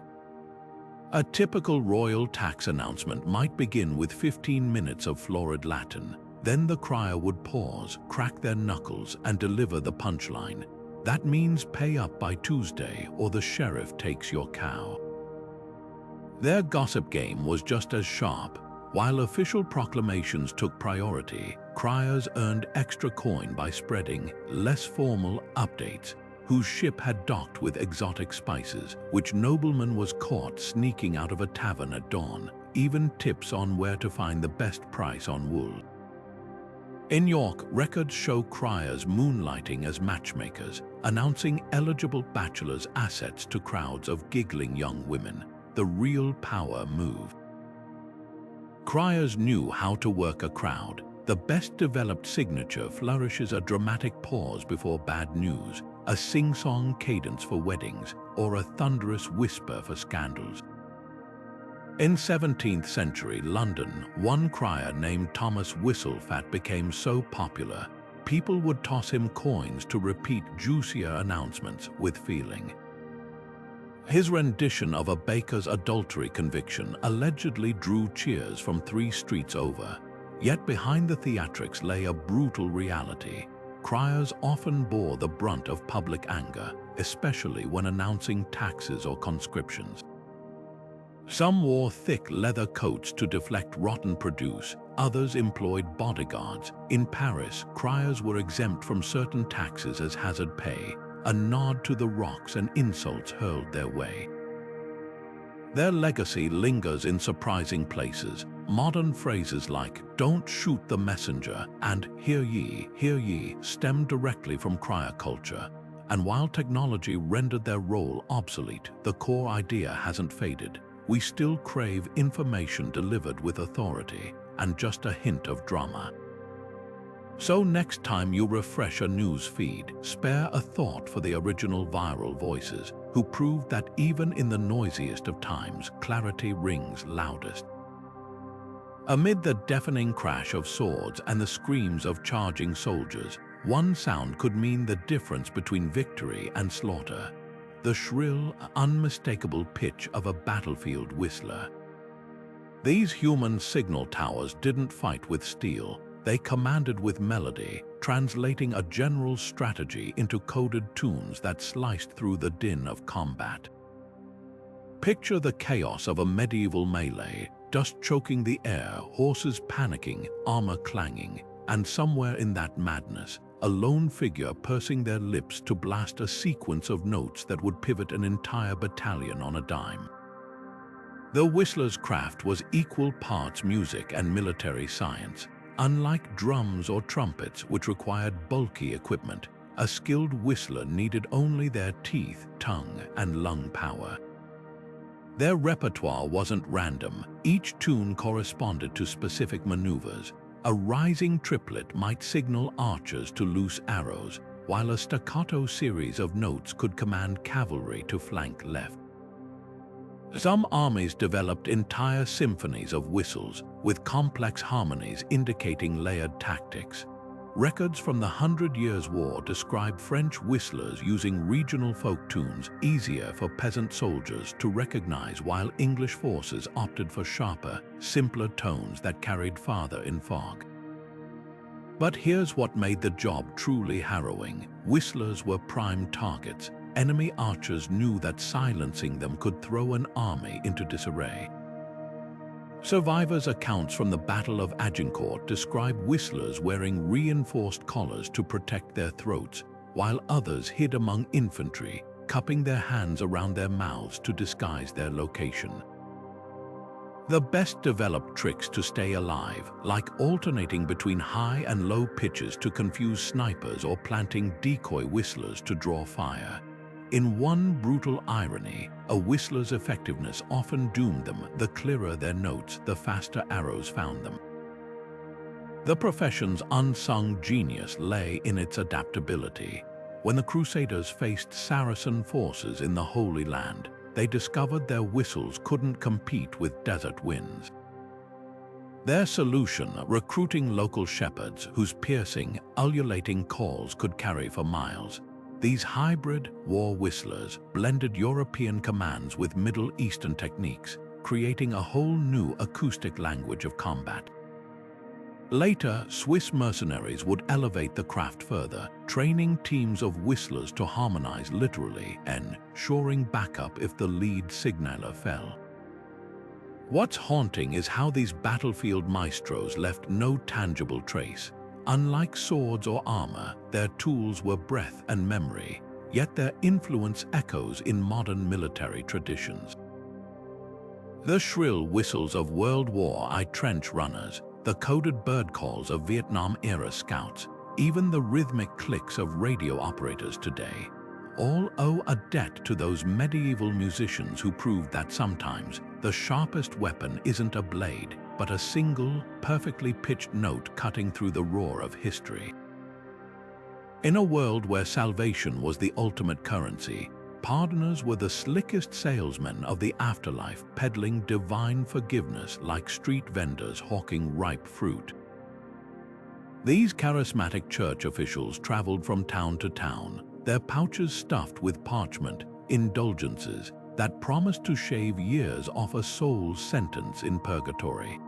A typical royal tax announcement might begin with 15 minutes of florid Latin. Then the crier would pause, crack their knuckles, and deliver the punchline. That means pay up by Tuesday or the sheriff takes your cow. Their gossip game was just as sharp. While official proclamations took priority, criers earned extra coin by spreading less formal updates. Whose ship had docked with exotic spices, which nobleman was caught sneaking out of a tavern at dawn, even tips on where to find the best price on wool. In York, records show criers moonlighting as matchmakers, announcing eligible bachelors' assets to crowds of giggling young women. The real power move. Criers knew how to work a crowd. The best developed signature flourishes a dramatic pause before bad news, a sing-song cadence for weddings, or a thunderous whisper for scandals. In 17th century London, one crier named Thomas Whistlefat became so popular, people would toss him coins to repeat juicier announcements with feeling. His rendition of a baker's adultery conviction allegedly drew cheers from 3 streets over. Yet behind the theatrics lay a brutal reality. Criers often bore the brunt of public anger, especially when announcing taxes or conscriptions. Some wore thick leather coats to deflect rotten produce, others employed bodyguards. In Paris, criers were exempt from certain taxes as hazard pay, a nod to the rocks and insults hurled their way. Their legacy lingers in surprising places. Modern phrases like "don't shoot the messenger" and hear ye" stem directly from crier culture. And while technology rendered their role obsolete, the core idea hasn't faded. We still crave information delivered with authority and just a hint of drama. So next time you refresh a news feed, spare a thought for the original viral voices who proved that even in the noisiest of times, clarity rings loudest. Amid the deafening crash of swords and the screams of charging soldiers, one sound could mean the difference between victory and slaughter: the shrill, unmistakable pitch of a battlefield whistler. These human signal towers didn't fight with steel, they commanded with melody, translating a general's strategy into coded tunes that sliced through the din of combat. Picture the chaos of a medieval melee, dust choking the air, horses panicking, armor clanging, and somewhere in that madness, a lone figure pursing their lips to blast a sequence of notes that would pivot an entire battalion on a dime. The whistler's craft was equal parts music and military science. Unlike drums or trumpets, which required bulky equipment, a skilled whistler needed only their teeth, tongue, and lung power. Their repertoire wasn't random. Each tune corresponded to specific maneuvers. A rising triplet might signal archers to loose arrows, while a staccato series of notes could command cavalry to flank left. Some armies developed entire symphonies of whistles, with complex harmonies indicating layered tactics. Records from the 100 Years' War describe French whistlers using regional folk tunes easier for peasant soldiers to recognize, while English forces opted for sharper, simpler tones that carried farther in fog. But here's what made the job truly harrowing. Whistlers were prime targets. Enemy archers knew that silencing them could throw an army into disarray. Survivors' accounts from the Battle of Agincourt describe whistlers wearing reinforced collars to protect their throats, while others hid among infantry, cupping their hands around their mouths to disguise their location. The best developed tricks to stay alive, like alternating between high and low pitches to confuse snipers or planting decoy whistlers to draw fire. In one brutal irony, a whistler's effectiveness often doomed them. The clearer their notes, the faster arrows found them. The profession's unsung genius lay in its adaptability. When the Crusaders faced Saracen forces in the Holy Land, they discovered their whistles couldn't compete with desert winds. Their solution: recruiting local shepherds whose piercing, ululating calls could carry for miles. These hybrid war whistlers blended European commands with Middle Eastern techniques, creating a whole new acoustic language of combat. Later, Swiss mercenaries would elevate the craft further, training teams of whistlers to harmonize literally, ensuring backup if the lead signaler fell. What's haunting is how these battlefield maestros left no tangible trace. Unlike swords or armor, their tools were breath and memory, yet their influence echoes in modern military traditions. The shrill whistles of World War I trench runners, the coded bird calls of Vietnam-era scouts, even the rhythmic clicks of radio operators today, all owe a debt to those medieval musicians who proved that sometimes the sharpest weapon isn't a blade, but a single, perfectly pitched note cutting through the roar of history. In a world where salvation was the ultimate currency, pardoners were the slickest salesmen of the afterlife, peddling divine forgiveness like street vendors hawking ripe fruit. These charismatic church officials traveled from town to town, their pouches stuffed with parchment, indulgences that promised to shave years off a soul's sentence in purgatory.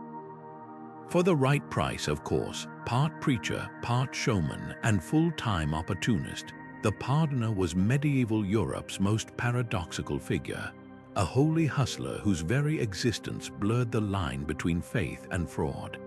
For the right price, of course, part preacher, part showman, and full-time opportunist, the pardoner was medieval Europe's most paradoxical figure, a holy hustler whose very existence blurred the line between faith and fraud.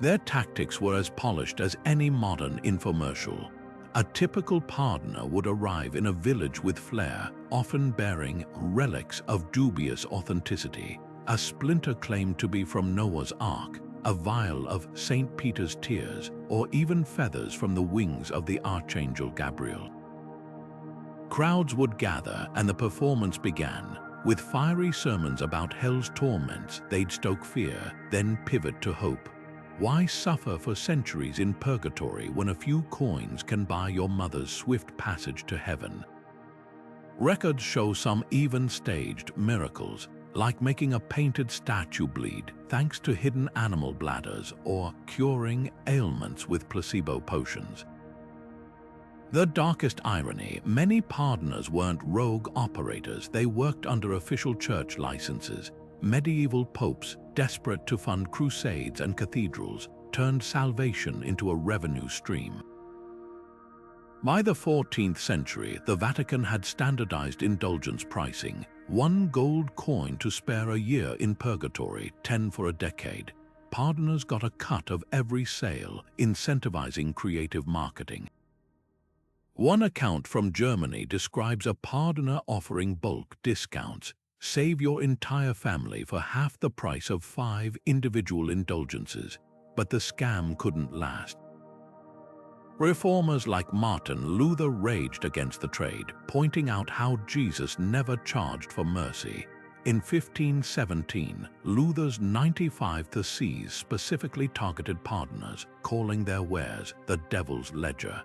Their tactics were as polished as any modern infomercial. A typical pardoner would arrive in a village with flair, often bearing relics of dubious authenticity, A splinter claimed to be from Noah's Ark, a vial of St. Peter's tears, or even feathers from the wings of the Archangel Gabriel. Crowds would gather and the performance began. With fiery sermons about hell's torments, they'd stoke fear, then pivot to hope. Why suffer for centuries in purgatory when a few coins can buy your mother's swift passage to heaven? Records show some even staged miracles, like making a painted statue bleed thanks to hidden animal bladders or curing ailments with placebo potions. The darkest irony, many pardoners weren't rogue operators, they worked under official church licenses. Medieval popes, desperate to fund crusades and cathedrals, turned salvation into a revenue stream. By the 14th century, the Vatican had standardized indulgence pricing, 1 gold coin to spare a year in purgatory, 10 for a decade. Pardoners got a cut of every sale, incentivizing creative marketing. One account from Germany describes a pardoner offering bulk discounts. Save your entire family for half the price of 5 individual indulgences. But the scam couldn't last. Reformers like Martin Luther raged against the trade, pointing out how Jesus never charged for mercy. In 1517, Luther's 95 Theses specifically targeted pardoners, calling their wares the devil's ledger.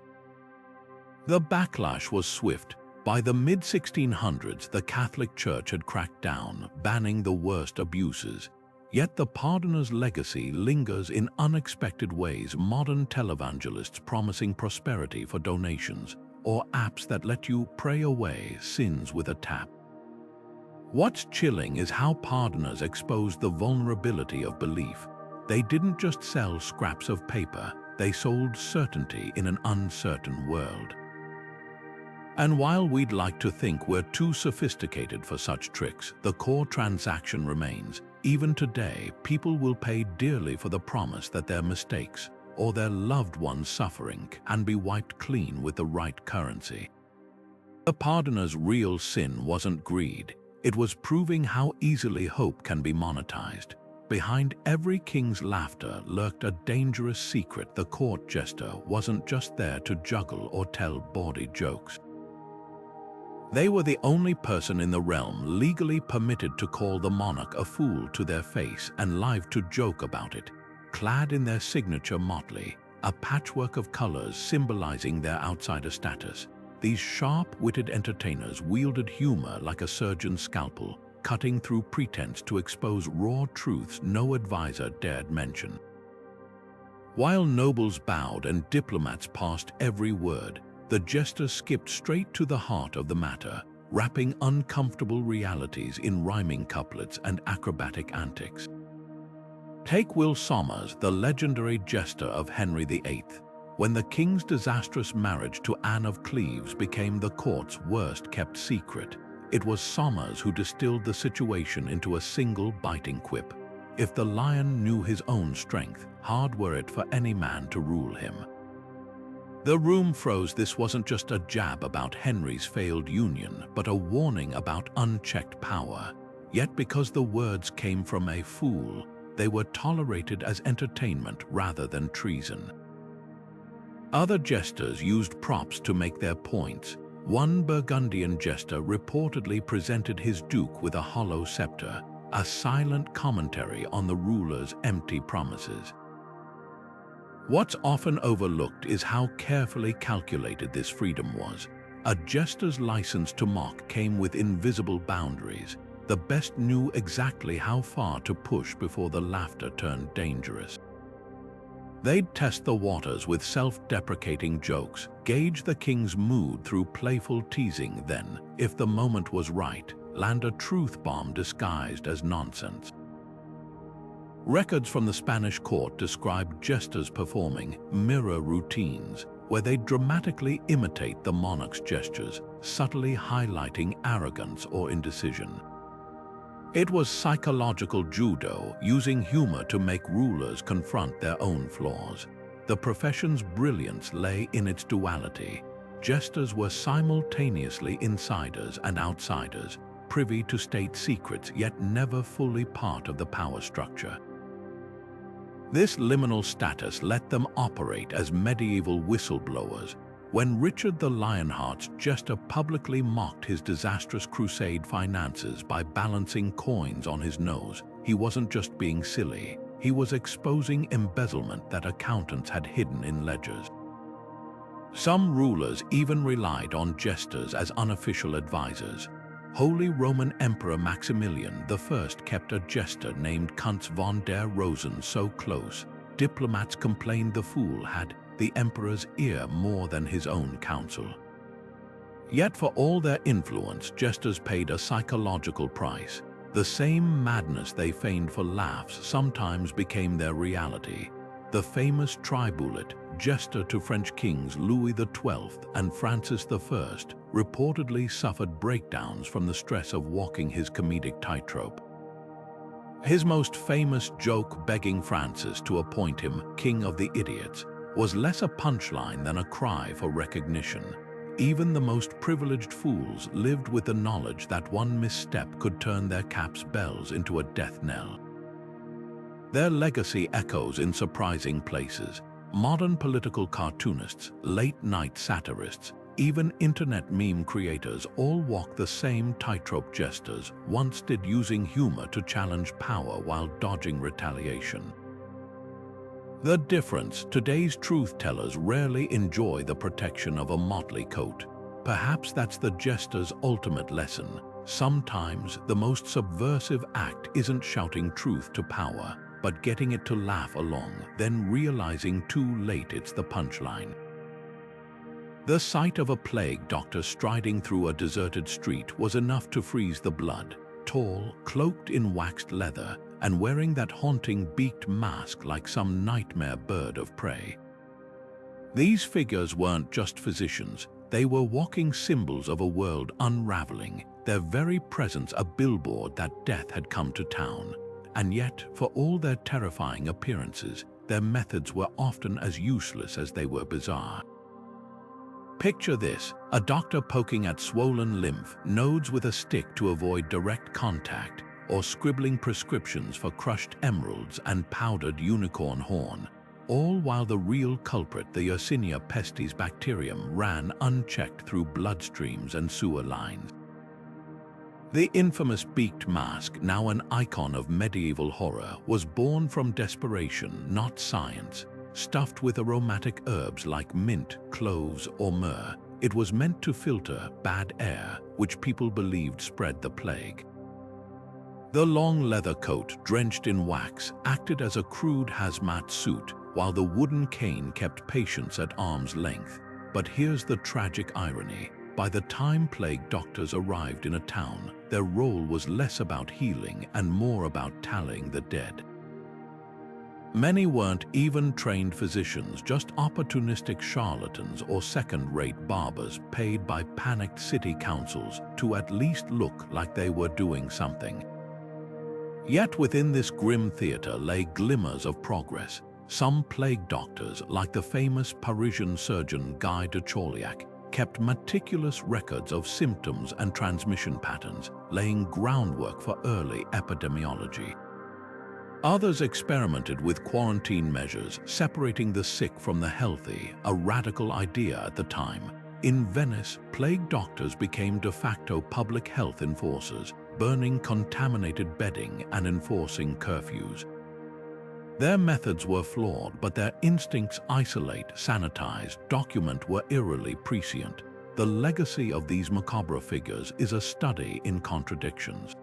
The backlash was swift. By the mid-1600s, the Catholic Church had cracked down, banning the worst abuses. Yet the pardoner's legacy lingers in unexpected ways. Modern televangelists promising prosperity for donations, or apps that let you pray away sins with a tap. What's chilling is how pardoners exposed the vulnerability of belief. They didn't just sell scraps of paper, they sold certainty in an uncertain world. And while we'd like to think we're too sophisticated for such tricks, the core transaction remains. Even today, people will pay dearly for the promise that their mistakes or their loved one's suffering can be wiped clean with the right currency. The pardoner's real sin wasn't greed. It was proving how easily hope can be monetized. Behind every king's laughter lurked a dangerous secret. The court jester wasn't just there to juggle or tell bawdy jokes. They were the only person in the realm legally permitted to call the monarch a fool to their face and live to joke about it. Clad in their signature motley, a patchwork of colors symbolizing their outsider status, these sharp-witted entertainers wielded humor like a surgeon's scalpel, cutting through pretense to expose raw truths no advisor dared mention. While nobles bowed and diplomats passed every word, the jester skipped straight to the heart of the matter, wrapping uncomfortable realities in rhyming couplets and acrobatic antics. Take Will Somers, the legendary jester of Henry VIII. When the king's disastrous marriage to Anne of Cleves became the court's worst-kept secret, it was Somers who distilled the situation into a single biting quip. If the lion knew his own strength, hard were it for any man to rule him. The room froze. This wasn't just a jab about Henry's failed union, but a warning about unchecked power. Yet because the words came from a fool, they were tolerated as entertainment rather than treason. Other jesters used props to make their points. One Burgundian jester reportedly presented his duke with a hollow scepter, a silent commentary on the ruler's empty promises. What's often overlooked is how carefully calculated this freedom was. A jester's license to mock came with invisible boundaries. The best knew exactly how far to push before the laughter turned dangerous. They'd test the waters with self-deprecating jokes, gauge the king's mood through playful teasing, then, if the moment was right, land a truth bomb disguised as nonsense. Records from the Spanish court describe jesters performing mirror routines, where they dramatically imitate the monarch's gestures, subtly highlighting arrogance or indecision. It was psychological judo, using humor to make rulers confront their own flaws. The profession's brilliance lay in its duality. Jesters were simultaneously insiders and outsiders, privy to state secrets yet never fully part of the power structure. This liminal status let them operate as medieval whistleblowers. When Richard the Lionheart's Jester publicly mocked his disastrous crusade finances by balancing coins on his nose, he wasn't just being silly, he was exposing embezzlement that accountants had hidden in ledgers. Some rulers even relied on jesters as unofficial advisors. Holy Roman Emperor Maximilian I kept a jester named Kunz von der Rosen so close, diplomats complained the fool had the emperor's ear more than his own counsel. Yet for all their influence, jesters paid a psychological price. The same madness they feigned for laughs sometimes became their reality. The famous tribulate, jester to French kings Louis XII and Francis I, reportedly suffered breakdowns from the stress of walking his comedic tightrope. His most famous joke, begging Francis to appoint him King of the Idiots, was less a punchline than a cry for recognition. Even the most privileged fools lived with the knowledge that one misstep could turn their cap's bells into a death knell. Their legacy echoes in surprising places. Modern political cartoonists, late-night satirists, even internet meme creators all walk the same tightrope jesters once did, using humor to challenge power while dodging retaliation. The difference: today's truth-tellers rarely enjoy the protection of a motley coat. Perhaps that's the jester's ultimate lesson. Sometimes the most subversive act isn't shouting truth to power, but getting it to laugh along, then realizing too late it's the punchline. The sight of a plague doctor striding through a deserted street was enough to freeze the blood. Tall, cloaked in waxed leather, and wearing that haunting beaked mask like some nightmare bird of prey. These figures weren't just physicians, they were walking symbols of a world unraveling, their very presence a billboard that death had come to town. And yet, for all their terrifying appearances, their methods were often as useless as they were bizarre. Picture this: a doctor poking at swollen lymph nodes with a stick to avoid direct contact, or scribbling prescriptions for crushed emeralds and powdered unicorn horn, all while the real culprit, the Yersinia pestis bacterium, ran unchecked through bloodstreams and sewer lines. The infamous beaked mask, now an icon of medieval horror, was born from desperation, not science. Stuffed with aromatic herbs like mint, cloves, or myrrh, it was meant to filter bad air, which people believed spread the plague. The long leather coat, drenched in wax, acted as a crude hazmat suit, while the wooden cane kept patients at arm's length. But here's the tragic irony. By the time plague doctors arrived in a town, their role was less about healing and more about tallying the dead. Many weren't even trained physicians, just opportunistic charlatans or second-rate barbers paid by panicked city councils to at least look like they were doing something. Yet within this grim theater lay glimmers of progress. Some plague doctors, like the famous Parisian surgeon Guy de Chauliac, kept meticulous records of symptoms and transmission patterns, laying groundwork for early epidemiology. Others experimented with quarantine measures, separating the sick from the healthy, a radical idea at the time. In Venice, plague doctors became de facto public health enforcers, burning contaminated bedding and enforcing curfews. Their methods were flawed, but their instincts isolate, sanitize, document were eerily prescient. The legacy of these macabre figures is a study in contradictions.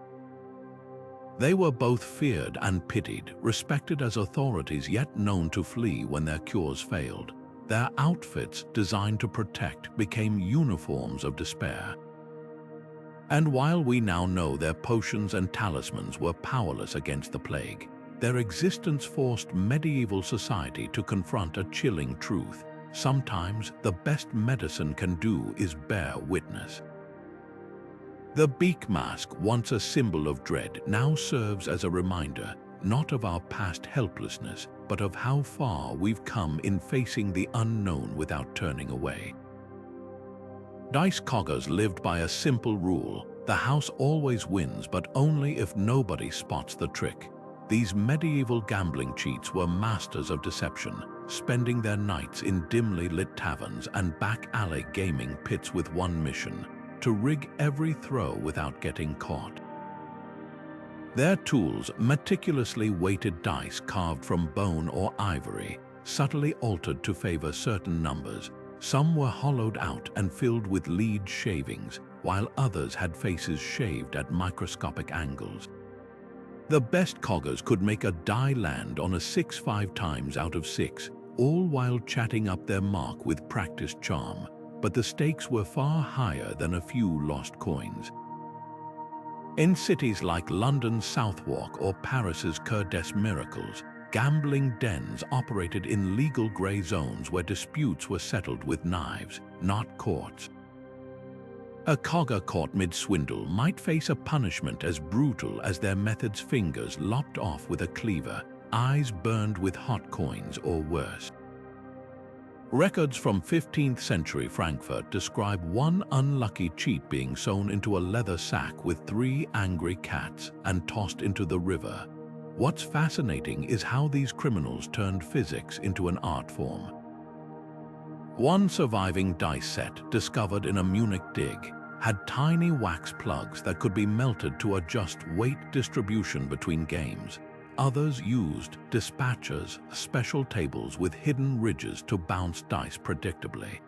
They were both feared and pitied, respected as authorities yet known to flee when their cures failed. Their outfits, designed to protect, became uniforms of despair. And while we now know their potions and talismans were powerless against the plague, their existence forced medieval society to confront a chilling truth. Sometimes the best medicine can do is bear witness. The beak mask, once a symbol of dread, now serves as a reminder, not of our past helplessness, but of how far we've come in facing the unknown without turning away. Dice Coggers lived by a simple rule: The house always wins, but only if nobody spots the trick. These medieval gambling cheats were masters of deception, spending their nights in dimly lit taverns and back-alley gaming pits with one mission: to rig every throw without getting caught. Their tools, meticulously weighted dice carved from bone or ivory, subtly altered to favor certain numbers. Some were hollowed out and filled with lead shavings, while others had faces shaved at microscopic angles. The best coggers could make a die land on a 6-5 times out of 6, all while chatting up their mark with practiced charm, but the stakes were far higher than a few lost coins. In cities like London's Southwark or Paris's Cour des Miracles, gambling dens operated in legal grey zones where disputes were settled with knives, not courts. A cogger caught mid-swindle might face a punishment as brutal as their method's fingers lopped off with a cleaver, eyes burned with hot coins, or worse. Records from 15th century Frankfurt describe one unlucky cheat being sewn into a leather sack with 3 angry cats and tossed into the river. What's fascinating is how these criminals turned physics into an art form. One surviving dice set, discovered in a Munich dig, had tiny wax plugs that could be melted to adjust weight distribution between games. Others used dispatchers, special tables with hidden ridges to bounce dice predictably.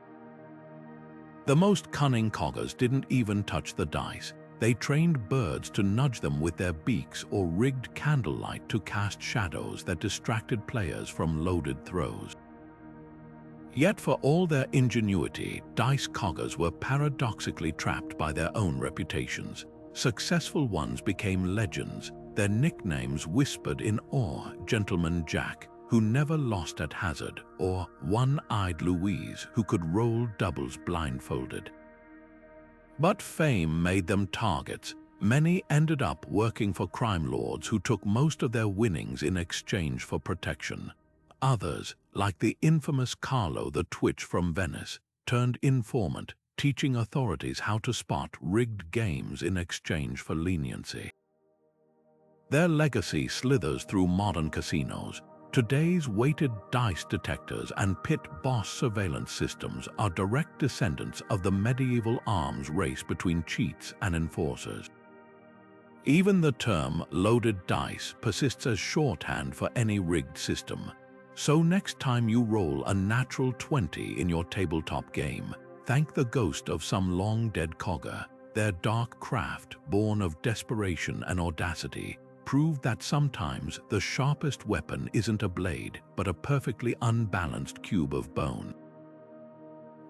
The most cunning coggers didn't even touch the dice. They trained birds to nudge them with their beaks or rigged candlelight to cast shadows that distracted players from loaded throws. Yet for all their ingenuity, dice coggers were paradoxically trapped by their own reputations. Successful ones became legends, their nicknames whispered in awe: Gentleman Jack, who never lost at hazard, or One-Eyed Louise, who could roll doubles blindfolded. But fame made them targets. Many ended up working for crime lords who took most of their winnings in exchange for protection. Others, like the infamous Carlo the Twitch from Venice, turned informant, teaching authorities how to spot rigged games in exchange for leniency. Their legacy slithers through modern casinos. Today's weighted dice detectors and pit boss surveillance systems are direct descendants of the medieval arms race between cheats and enforcers. Even the term loaded dice persists as shorthand for any rigged system. So next time you roll a natural 20 in your tabletop game, thank the ghost of some long-dead cogger. Their dark craft, born of desperation and audacity, proved that sometimes the sharpest weapon isn't a blade, but a perfectly unbalanced cube of bone.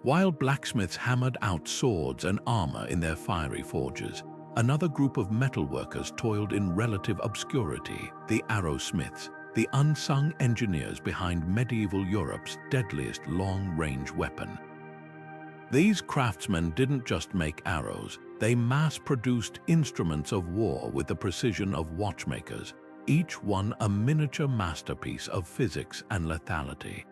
While blacksmiths hammered out swords and armor in their fiery forges, another group of metalworkers toiled in relative obscurity: the Arrowsmiths, the unsung engineers behind medieval Europe's deadliest long-range weapon. These craftsmen didn't just make arrows, they mass-produced instruments of war with the precision of watchmakers, each one a miniature masterpiece of physics and lethality.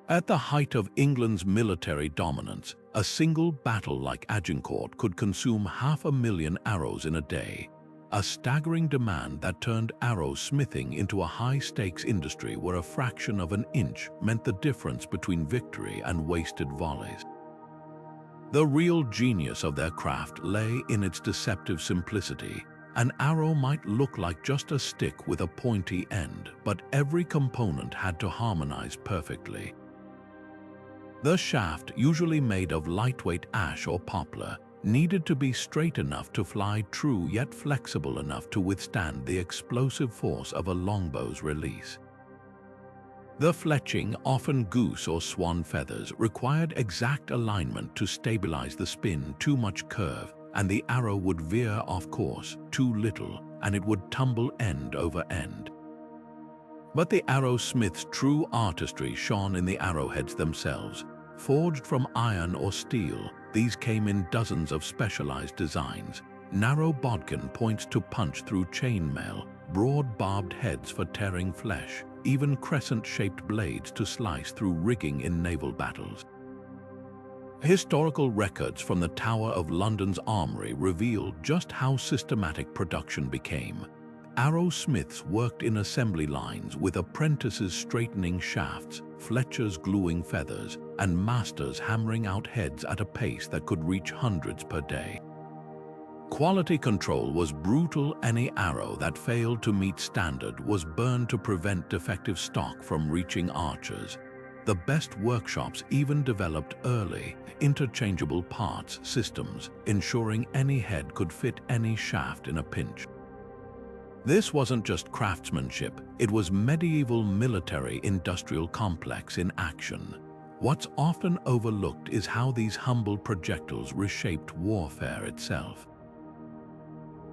At the height of England's military dominance, a single battle like Agincourt could consume 500,000 arrows in a day, a staggering demand that turned arrowsmithing into a high-stakes industry where a fraction of an inch meant the difference between victory and wasted volleys. The real genius of their craft lay in its deceptive simplicity. An arrow might look like just a stick with a pointy end, but every component had to harmonize perfectly. The shaft, usually made of lightweight ash or poplar, needed to be straight enough to fly true yet flexible enough to withstand the explosive force of a longbow's release. The fletching, often goose or swan feathers, required exact alignment to stabilize the spin. Too much curve, and the arrow would veer off course; too little, and it would tumble end over end. But the arrowsmith's true artistry shone in the arrowheads themselves. Forged from iron or steel, these came in dozens of specialized designs. Narrow bodkin points to punch through chainmail, broad barbed heads for tearing flesh, even crescent-shaped blades to slice through rigging in naval battles. Historical records from the Tower of London's armory reveal just how systematic production became. Arrowsmiths worked in assembly lines with apprentices straightening shafts, fletchers gluing feathers, and masters hammering out heads at a pace that could reach hundreds per day. Quality control was brutal. Any arrow that failed to meet standard was burned to prevent defective stock from reaching archers. The best workshops even developed early, interchangeable parts systems, ensuring any head could fit any shaft in a pinch. This wasn't just craftsmanship, it was medieval military-industrial complex in action. What's often overlooked is how these humble projectiles reshaped warfare itself.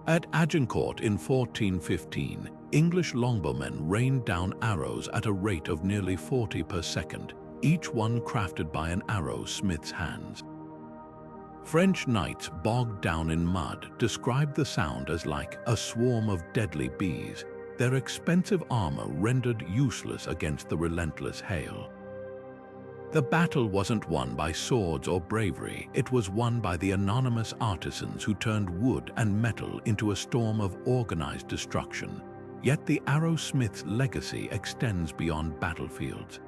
At Agincourt in 1415, English longbowmen rained down arrows at a rate of nearly 40 per second, each one crafted by an arrowsmith's hands. French knights bogged down in mud described the sound as like a swarm of deadly bees, their expensive armor rendered useless against the relentless hail. The battle wasn't won by swords or bravery, it was won by the anonymous artisans who turned wood and metal into a storm of organized destruction. Yet the arrowsmith's legacy extends beyond battlefields.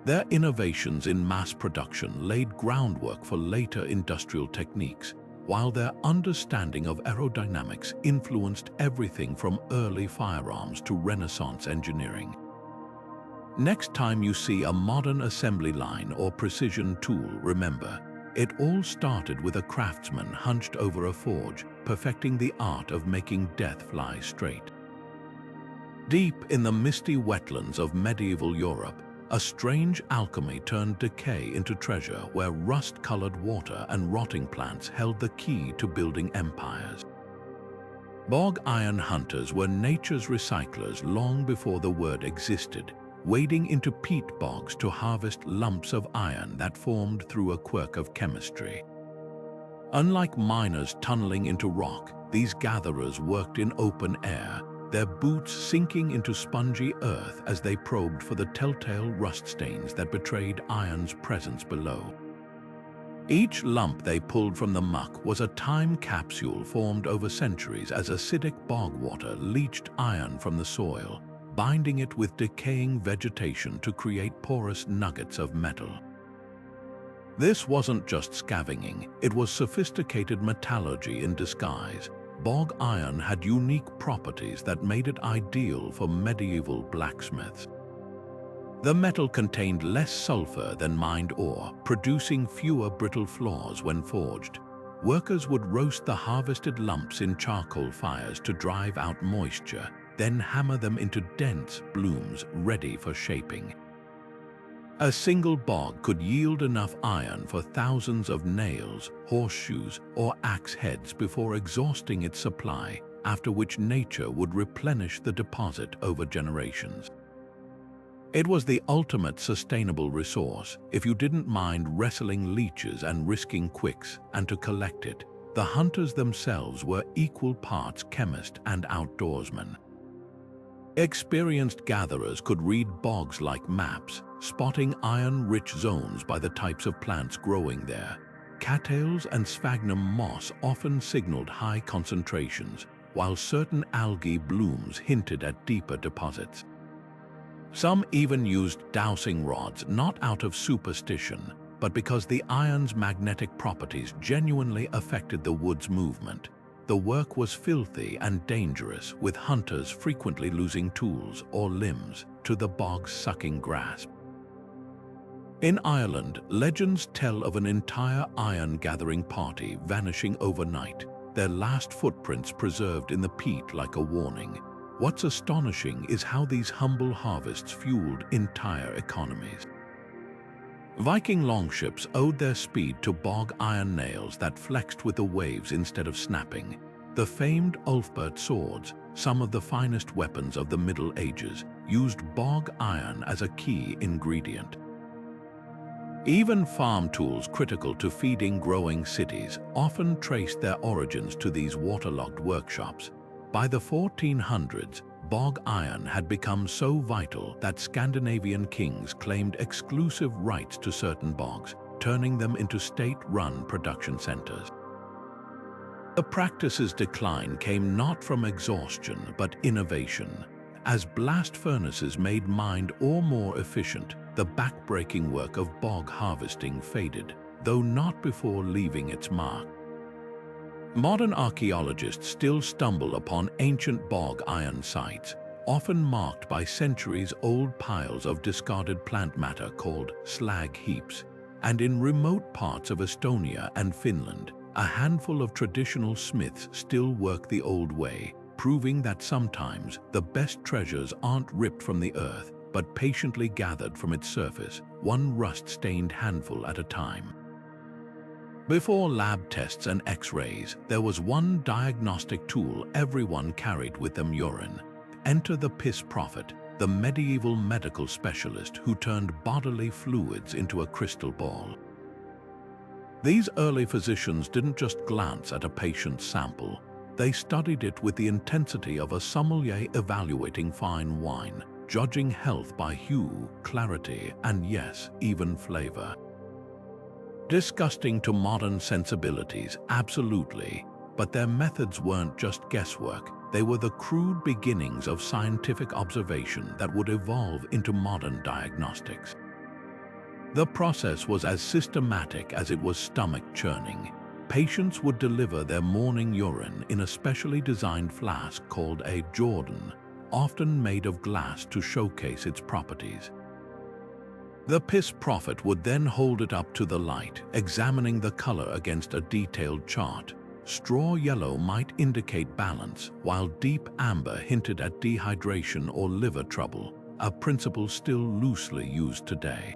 Their innovations in mass production laid groundwork for later industrial techniques, while their understanding of aerodynamics influenced everything from early firearms to Renaissance engineering. Next time you see a modern assembly line or precision tool, remember, it all started with a craftsman hunched over a forge, perfecting the art of making death fly straight. Deep in the misty wetlands of medieval Europe, a strange alchemy turned decay into treasure where rust-colored water and rotting plants held the key to building empires. Bog Iron Hunters were nature's recyclers long before the word existed, wading into peat bogs to harvest lumps of iron that formed through a quirk of chemistry. Unlike miners tunneling into rock, these gatherers worked in open air, their boots sinking into spongy earth as they probed for the telltale rust stains that betrayed iron's presence below. Each lump they pulled from the muck was a time capsule formed over centuries as acidic bog water leached iron from the soil, binding it with decaying vegetation to create porous nuggets of metal. This wasn't just scavenging, it was sophisticated metallurgy in disguise. Bog iron had unique properties that made it ideal for medieval blacksmiths. The metal contained less sulfur than mined ore, producing fewer brittle flaws when forged. Workers would roast the harvested lumps in charcoal fires to drive out moisture, then hammer them into dense blooms ready for shaping. A single bog could yield enough iron for thousands of nails, horseshoes, or axe heads before exhausting its supply, after which nature would replenish the deposit over generations. It was the ultimate sustainable resource if you didn't mind wrestling leeches and risking quicks, and to collect it, the hunters themselves were equal parts chemist and outdoorsman. Experienced gatherers could read bogs like maps, spotting iron-rich zones by the types of plants growing there. Cattails and sphagnum moss often signaled high concentrations, while certain algae blooms hinted at deeper deposits. Some even used dowsing rods not out of superstition, but because the iron's magnetic properties genuinely affected the wood's movement. The work was filthy and dangerous, with hunters frequently losing tools or limbs to the bog's sucking grasp. In Ireland, legends tell of an entire iron-gathering party vanishing overnight, their last footprints preserved in the peat like a warning. What's astonishing is how these humble harvests fueled entire economies. Viking longships owed their speed to bog iron nails that flexed with the waves instead of snapping. The famed Ulfbert swords, some of the finest weapons of the Middle Ages, used bog iron as a key ingredient. Even farm tools critical to feeding growing cities often traced their origins to these waterlogged workshops. By the 1400s, bog iron had become so vital that Scandinavian kings claimed exclusive rights to certain bogs, turning them into state-run production centers. The practice's decline came not from exhaustion but innovation. As blast furnaces made mined ore more efficient, the back-breaking work of bog harvesting faded, though not before leaving its mark. Modern archaeologists still stumble upon ancient bog iron sites, often marked by centuries-old piles of discarded plant matter called slag heaps, and in remote parts of Estonia and Finland, a handful of traditional smiths still work the old way, proving that sometimes the best treasures aren't ripped from the earth, but patiently gathered from its surface, one rust-stained handful at a time. Before lab tests and X-rays, there was one diagnostic tool everyone carried with them: urine. Enter the piss prophet, the medieval medical specialist who turned bodily fluids into a crystal ball. These early physicians didn't just glance at a patient's sample. They studied it with the intensity of a sommelier evaluating fine wine, judging health by hue, clarity, and yes, even flavor. Disgusting to modern sensibilities, absolutely, but their methods weren't just guesswork. They were the crude beginnings of scientific observation that would evolve into modern diagnostics. The process was as systematic as it was stomach-churning. Patients would deliver their morning urine in a specially designed flask called a Jordan, often made of glass to showcase its properties. The piss prophet would then hold it up to the light, examining the color against a detailed chart. Straw yellow might indicate balance, while deep amber hinted at dehydration or liver trouble, a principle still loosely used today.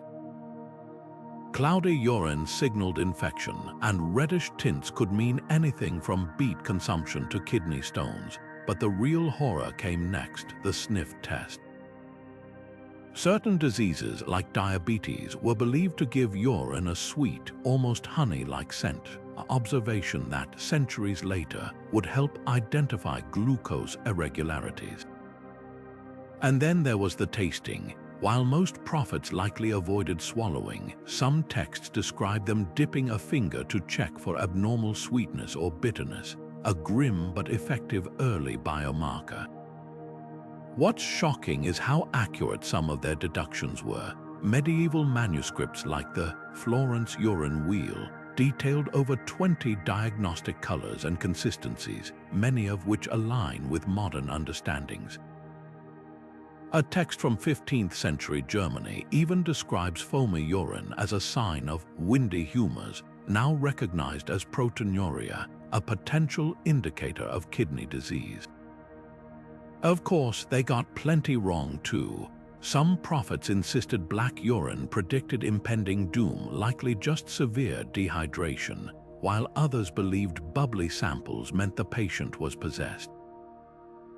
Cloudy urine signaled infection, and reddish tints could mean anything from beet consumption to kidney stones. But the real horror came next: the sniff test. Certain diseases, like diabetes, were believed to give urine a sweet, almost honey-like scent, an observation that, centuries later, would help identify glucose irregularities. And then there was the tasting. While most prophets likely avoided swallowing, some texts describe them dipping a finger to check for abnormal sweetness or bitterness, a grim but effective early biomarker. What's shocking is how accurate some of their deductions were. Medieval manuscripts like the Florence Urine Wheel detailed over 20 diagnostic colors and consistencies, many of which align with modern understandings. A text from 15th century Germany even describes foamy urine as a sign of windy humors, now recognized as proteinuria, a potential indicator of kidney disease. Of course, they got plenty wrong too. Some prophets insisted black urine predicted impending doom, likely just severe dehydration, while others believed bubbly samples meant the patient was possessed.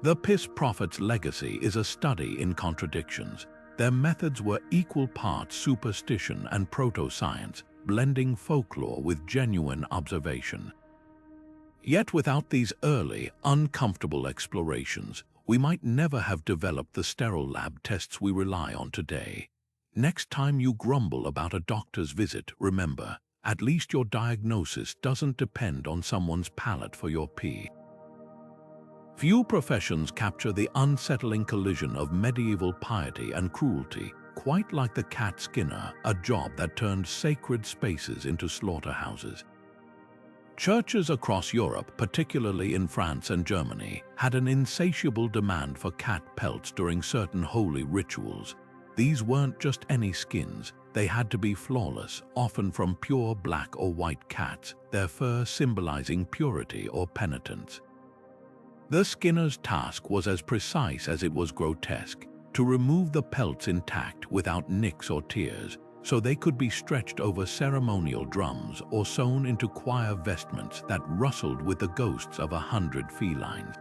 The piss prophet's legacy is a study in contradictions. Their methods were equal parts superstition and proto-science, blending folklore with genuine observation. Yet without these early, uncomfortable explorations, we might never have developed the sterile lab tests we rely on today. Next time you grumble about a doctor's visit, remember, at least your diagnosis doesn't depend on someone's palate for your pee. Few professions capture the unsettling collision of medieval piety and cruelty, quite like the cat skinner, a job that turned sacred spaces into slaughterhouses. Churches across Europe, particularly in France and Germany, had an insatiable demand for cat pelts during certain holy rituals. These weren't just any skins, they had to be flawless, often from pure black or white cats, their fur symbolizing purity or penitence. The skinner's task was as precise as it was grotesque, to remove the pelts intact without nicks or tears, so they could be stretched over ceremonial drums or sewn into choir vestments that rustled with the ghosts of 100 felines.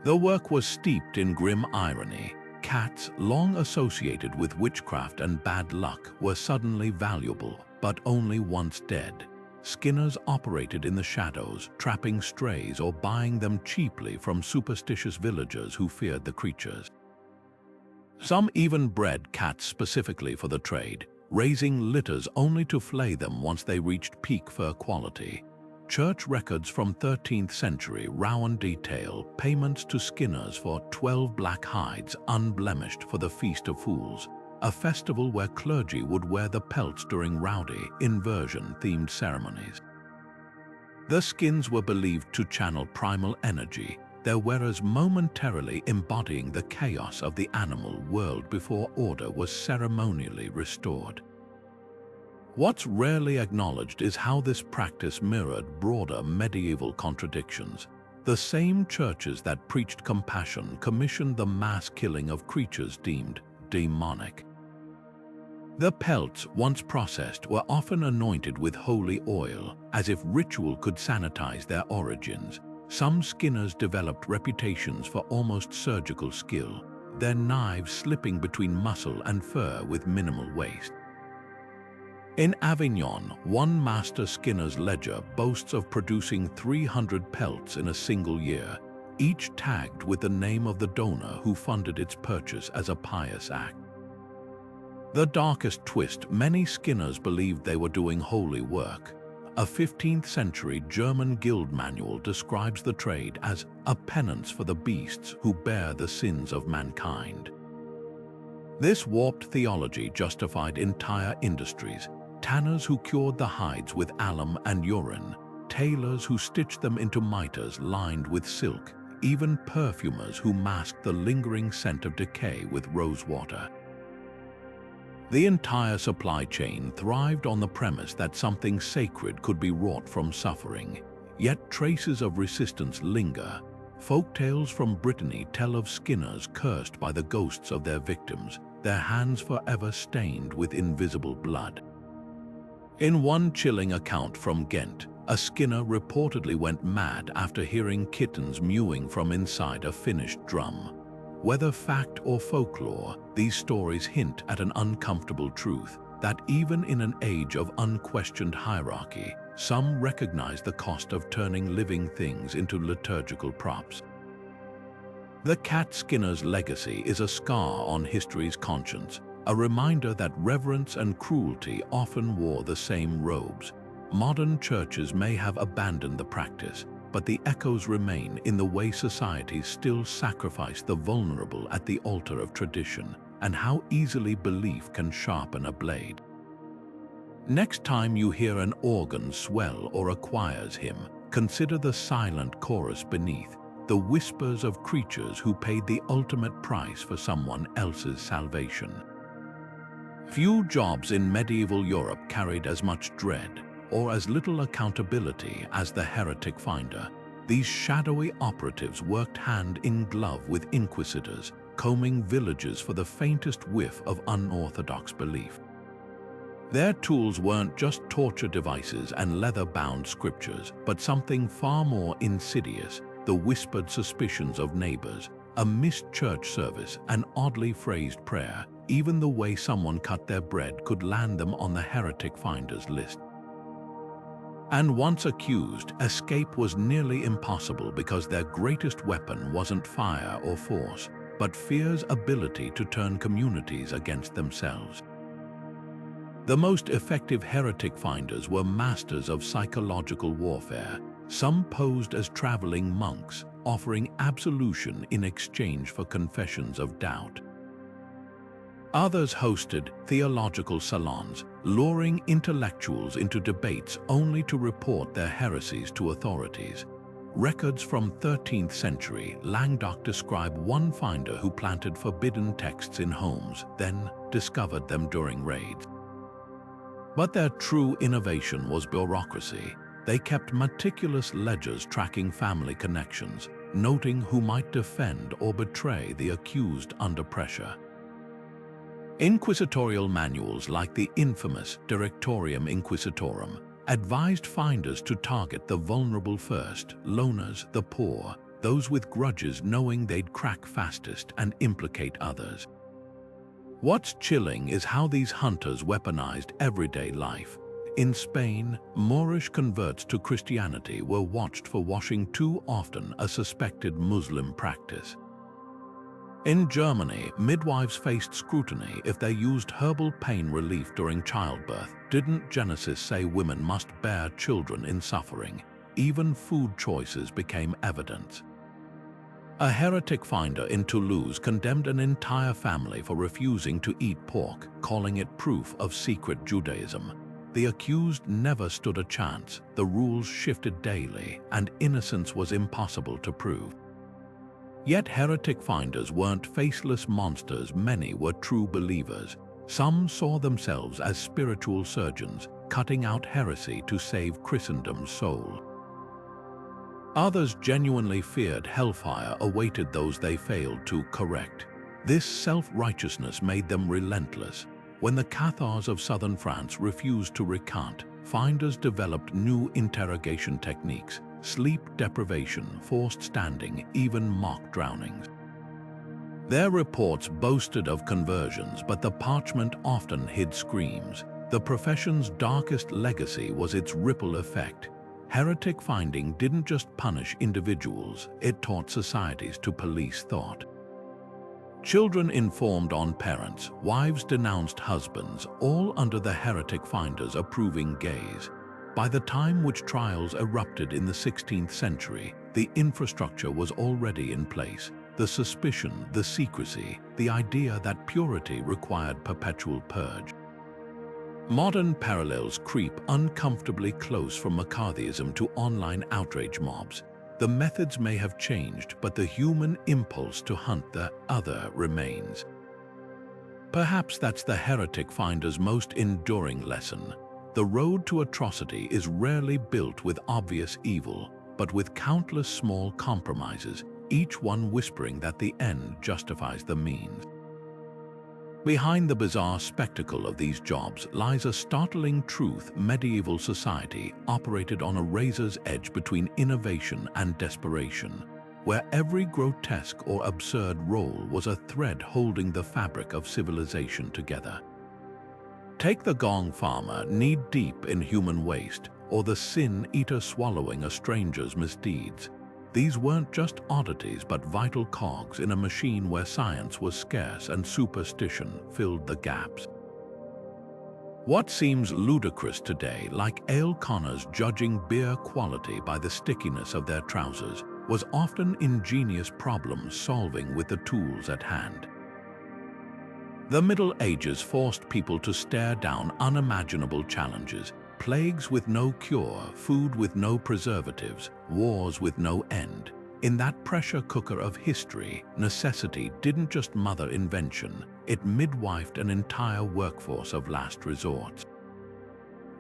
The work was steeped in grim irony. Cats, long associated with witchcraft and bad luck, were suddenly valuable, but only once dead. Skinners operated in the shadows, trapping strays or buying them cheaply from superstitious villagers who feared the creatures. Some even bred cats specifically for the trade, raising litters only to flay them once they reached peak fur quality. Church records from 13th century Rowan detail payments to skinners for 12 black hides unblemished for the Feast of Fools, a festival where clergy would wear the pelts during rowdy, inversion-themed ceremonies. The skins were believed to channel primal energy, their wearers momentarily embodying the chaos of the animal world before order was ceremonially restored. What's rarely acknowledged is how this practice mirrored broader medieval contradictions. The same churches that preached compassion commissioned the mass killing of creatures deemed demonic. The pelts, once processed, were often anointed with holy oil, as if ritual could sanitize their origins. Some skinners developed reputations for almost surgical skill, their knives slipping between muscle and fur with minimal waste. In Avignon, one master skinner's ledger boasts of producing 300 pelts in a single year, each tagged with the name of the donor who funded its purchase as a pious act. The darkest twist, many skinners believed they were doing holy work. A 15th century German guild manual describes the trade as a penance for the beasts who bear the sins of mankind. This warped theology justified entire industries: tanners who cured the hides with alum and urine, tailors who stitched them into mitres lined with silk, even perfumers who masked the lingering scent of decay with rosewater. The entire supply chain thrived on the premise that something sacred could be wrought from suffering, yet traces of resistance linger. Folktales from Brittany tell of skinners cursed by the ghosts of their victims, their hands forever stained with invisible blood. In one chilling account from Ghent, a skinner reportedly went mad after hearing kittens mewing from inside a finished drum. Whether fact or folklore, these stories hint at an uncomfortable truth, that even in an age of unquestioned hierarchy, some recognize the cost of turning living things into liturgical props. The cat skinner's legacy is a scar on history's conscience, a reminder that reverence and cruelty often wore the same robes. Modern churches may have abandoned the practice, but the echoes remain in the way societies still sacrifice the vulnerable at the altar of tradition, and how easily belief can sharpen a blade. Next time you hear an organ swell or a choir's hymn, consider the silent chorus beneath, the whispers of creatures who paid the ultimate price for someone else's salvation. Few jobs in medieval Europe carried as much dread or as little accountability as the Heretic Finder. These shadowy operatives worked hand in glove with inquisitors, combing villages for the faintest whiff of unorthodox belief. Their tools weren't just torture devices and leather-bound scriptures, but something far more insidious: the whispered suspicions of neighbors, a missed church service, an oddly phrased prayer. Even the way someone cut their bread could land them on the Heretic Finders list. And once accused, escape was nearly impossible because their greatest weapon wasn't fire or force, but fear's ability to turn communities against themselves. The most effective Heretic Finders were masters of psychological warfare. Some posed as traveling monks, offering absolution in exchange for confessions of doubt. Others hosted theological salons, luring intellectuals into debates only to report their heresies to authorities. Records from 13th century Languedoc describe one finder who planted forbidden texts in homes, then discovered them during raids. But their true innovation was bureaucracy. They kept meticulous ledgers tracking family connections, noting who might defend or betray the accused under pressure. Inquisitorial manuals like the infamous Directorium Inquisitorum advised finders to target the vulnerable first: loners, the poor, those with grudges, knowing they'd crack fastest and implicate others. What's chilling is how these hunters weaponized everyday life. In Spain, Moorish converts to Christianity were watched for washing too often, a suspected Muslim practice. In Germany, midwives faced scrutiny if they used herbal pain relief during childbirth. Didn't Genesis say women must bear children in suffering? Even food choices became evidence. A heretic finder in Toulouse condemned an entire family for refusing to eat pork, calling it proof of secret Judaism. The accused never stood a chance, the rules shifted daily, and innocence was impossible to prove. Yet heretic finders weren't faceless monsters, many were true believers. Some saw themselves as spiritual surgeons, cutting out heresy to save Christendom's soul. Others genuinely feared hellfire awaited those they failed to correct. This self-righteousness made them relentless. When the Cathars of southern France refused to recant, finders developed new interrogation techniques: sleep deprivation, forced standing, even mock drownings. Their reports boasted of conversions, but the parchment often hid screams. The profession's darkest legacy was its ripple effect. Heretic finding didn't just punish individuals, it taught societies to police thought. Children informed on parents, wives denounced husbands, all under the heretic finder's approving gaze. By the time witch trials erupted in the 16th century, the infrastructure was already in place. The suspicion, the secrecy, the idea that purity required perpetual purge. Modern parallels creep uncomfortably close from McCarthyism to online outrage mobs. The methods may have changed, but the human impulse to hunt the other remains. Perhaps that's the heretic finder's most enduring lesson. The road to atrocity is rarely built with obvious evil, but with countless small compromises, each one whispering that the end justifies the means. Behind the bizarre spectacle of these jobs lies a startling truth: medieval society operated on a razor's edge between innovation and desperation, where every grotesque or absurd role was a thread holding the fabric of civilization together. Take the Gong Farmer knee-deep in human waste, or the sin-eater swallowing a stranger's misdeeds. These weren't just oddities but vital cogs in a machine where science was scarce and superstition filled the gaps. What seems ludicrous today, like ale conners judging beer quality by the stickiness of their trousers, was often ingenious problem-solving with the tools at hand. The Middle Ages forced people to stare down unimaginable challenges: plagues with no cure, food with no preservatives, wars with no end. In that pressure cooker of history, necessity didn't just mother invention, it midwifed an entire workforce of last resorts.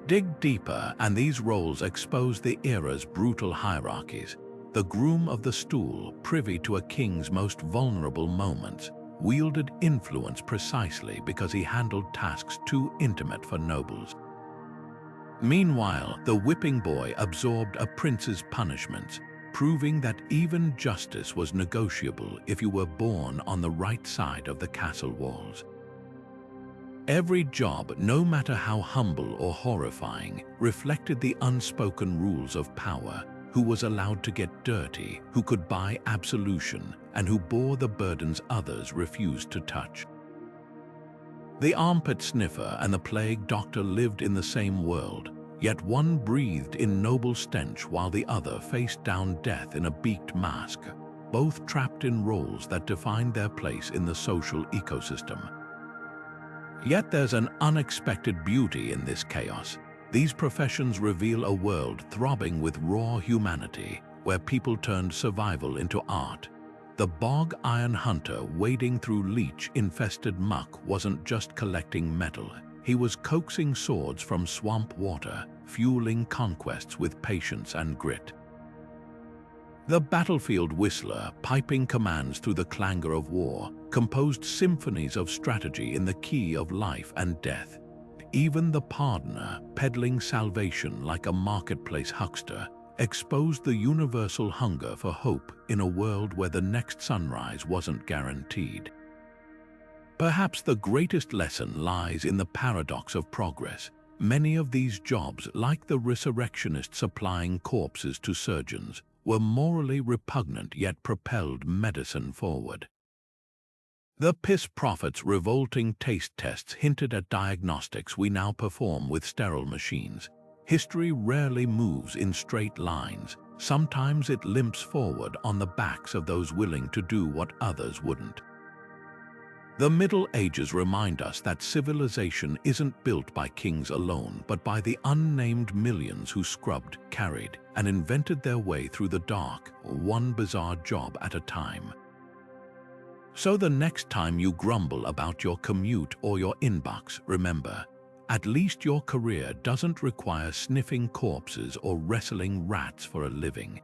Dig deeper, and these roles expose the era's brutal hierarchies. The groom of the stool, privy to a king's most vulnerable moments, wielded influence precisely because he handled tasks too intimate for nobles. Meanwhile, the whipping boy absorbed a prince's punishments, proving that even justice was negotiable if you were born on the right side of the castle walls. Every job, no matter how humble or horrifying, reflected the unspoken rules of power: who was allowed to get dirty, who could buy absolution, and who bore the burdens others refused to touch. The Armpit Sniffer and the plague doctor lived in the same world, yet one breathed in noble stench while the other faced down death in a beaked mask, both trapped in roles that defined their place in the social ecosystem. Yet there's an unexpected beauty in this chaos. These professions reveal a world throbbing with raw humanity, where people turned survival into art. The Bog Iron Hunter wading through leech-infested muck wasn't just collecting metal. He was coaxing swords from swamp water, fueling conquests with patience and grit. The battlefield whistler, piping commands through the clangor of war, composed symphonies of strategy in the key of life and death. Even the pardoner, peddling salvation like a marketplace huckster, exposed the universal hunger for hope in a world where the next sunrise wasn't guaranteed. Perhaps the greatest lesson lies in the paradox of progress. Many of these jobs, like the Resurrectionists supplying corpses to surgeons, were morally repugnant yet propelled medicine forward. The piss prophet's revolting taste tests hinted at diagnostics we now perform with sterile machines. History rarely moves in straight lines. Sometimes it limps forward on the backs of those willing to do what others wouldn't. The Middle Ages remind us that civilization isn't built by kings alone, but by the unnamed millions who scrubbed, carried, and invented their way through the dark, one bizarre job at a time. So the next time you grumble about your commute or your inbox, remember, at least your career doesn't require sniffing corpses or wrestling rats for a living.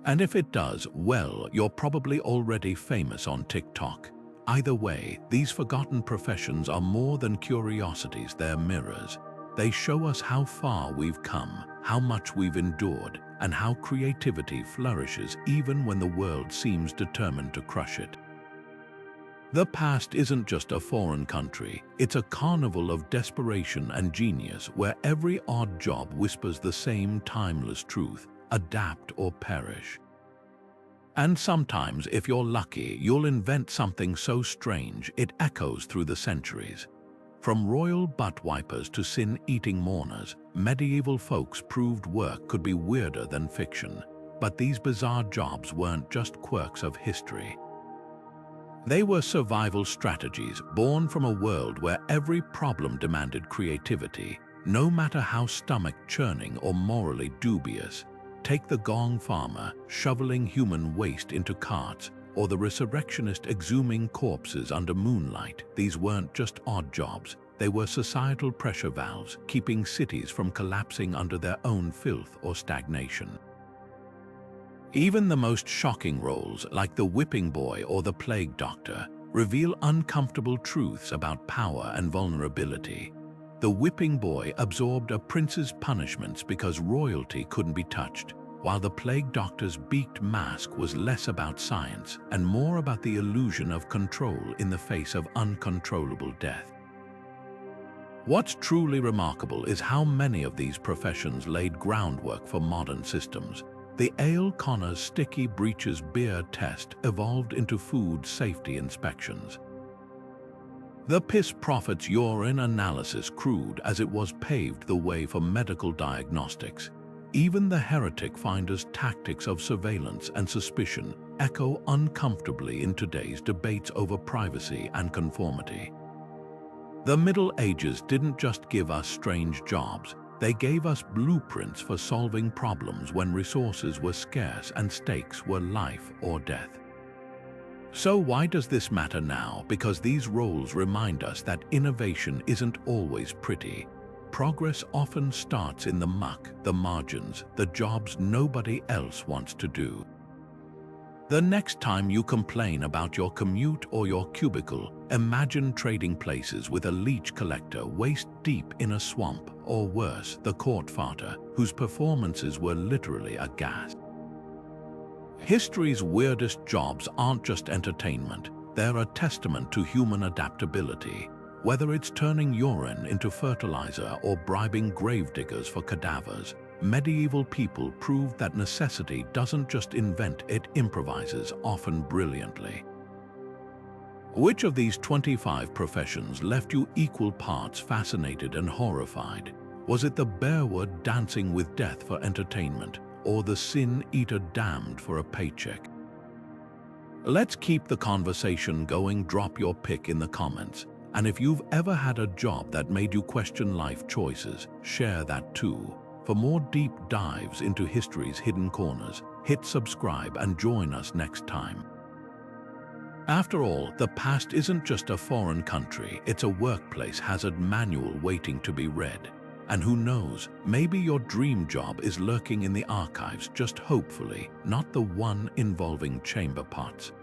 And if it does, well, you're probably already famous on TikTok. Either way, these forgotten professions are more than curiosities, they're mirrors. They show us how far we've come, how much we've endured, and how creativity flourishes even when the world seems determined to crush it. The past isn't just a foreign country, it's a carnival of desperation and genius where every odd job whispers the same timeless truth: adapt or perish. And sometimes, if you're lucky, you'll invent something so strange it echoes through the centuries. From royal butt wipers to sin-eating mourners, medieval folks proved work could be weirder than fiction. But these bizarre jobs weren't just quirks of history. They were survival strategies born from a world where every problem demanded creativity, no matter how stomach-churning or morally dubious. Take the Gong Farmer, shoveling human waste into carts, or the Resurrectionist exhuming corpses under moonlight. These weren't just odd jobs, they were societal pressure valves, keeping cities from collapsing under their own filth or stagnation. Even the most shocking roles, like the whipping boy or the plague doctor, reveal uncomfortable truths about power and vulnerability. The whipping boy absorbed a prince's punishments because royalty couldn't be touched, while the plague doctor's beaked mask was less about science and more about the illusion of control in the face of uncontrollable death. What's truly remarkable is how many of these professions laid groundwork for modern systems. The Ale Connor's sticky breeches beer test evolved into food safety inspections. The piss prophet's urine analysis, crude as it was, paved the way for medical diagnostics. Even the Heretic Finders' tactics of surveillance and suspicion echo uncomfortably in today's debates over privacy and conformity. The Middle Ages didn't just give us strange jobs, they gave us blueprints for solving problems when resources were scarce and stakes were life or death. So why does this matter now? Because these roles remind us that innovation isn't always pretty. Progress often starts in the muck, the margins, the jobs nobody else wants to do. The next time you complain about your commute or your cubicle, imagine trading places with a leech collector waist-deep in a swamp, or worse, the court farter, whose performances were literally aghast. History's weirdest jobs aren't just entertainment, they're a testament to human adaptability. Whether it's turning urine into fertilizer or bribing gravediggers for cadavers, medieval people proved that necessity doesn't just invent, it improvises, often brilliantly. Which of these 25 professions left you equal parts fascinated and horrified? Was it the Bearward dancing with death for entertainment, or the sin-eater damned for a paycheck? Let's keep the conversation going. Drop your pick in the comments. And if you've ever had a job that made you question life choices, share that too. For more deep dives into history's hidden corners, hit subscribe and join us next time. After all, the past isn't just a foreign country, it's a workplace hazard manual waiting to be read. And who knows, maybe your dream job is lurking in the archives, just hopefully not the one involving chamber pots.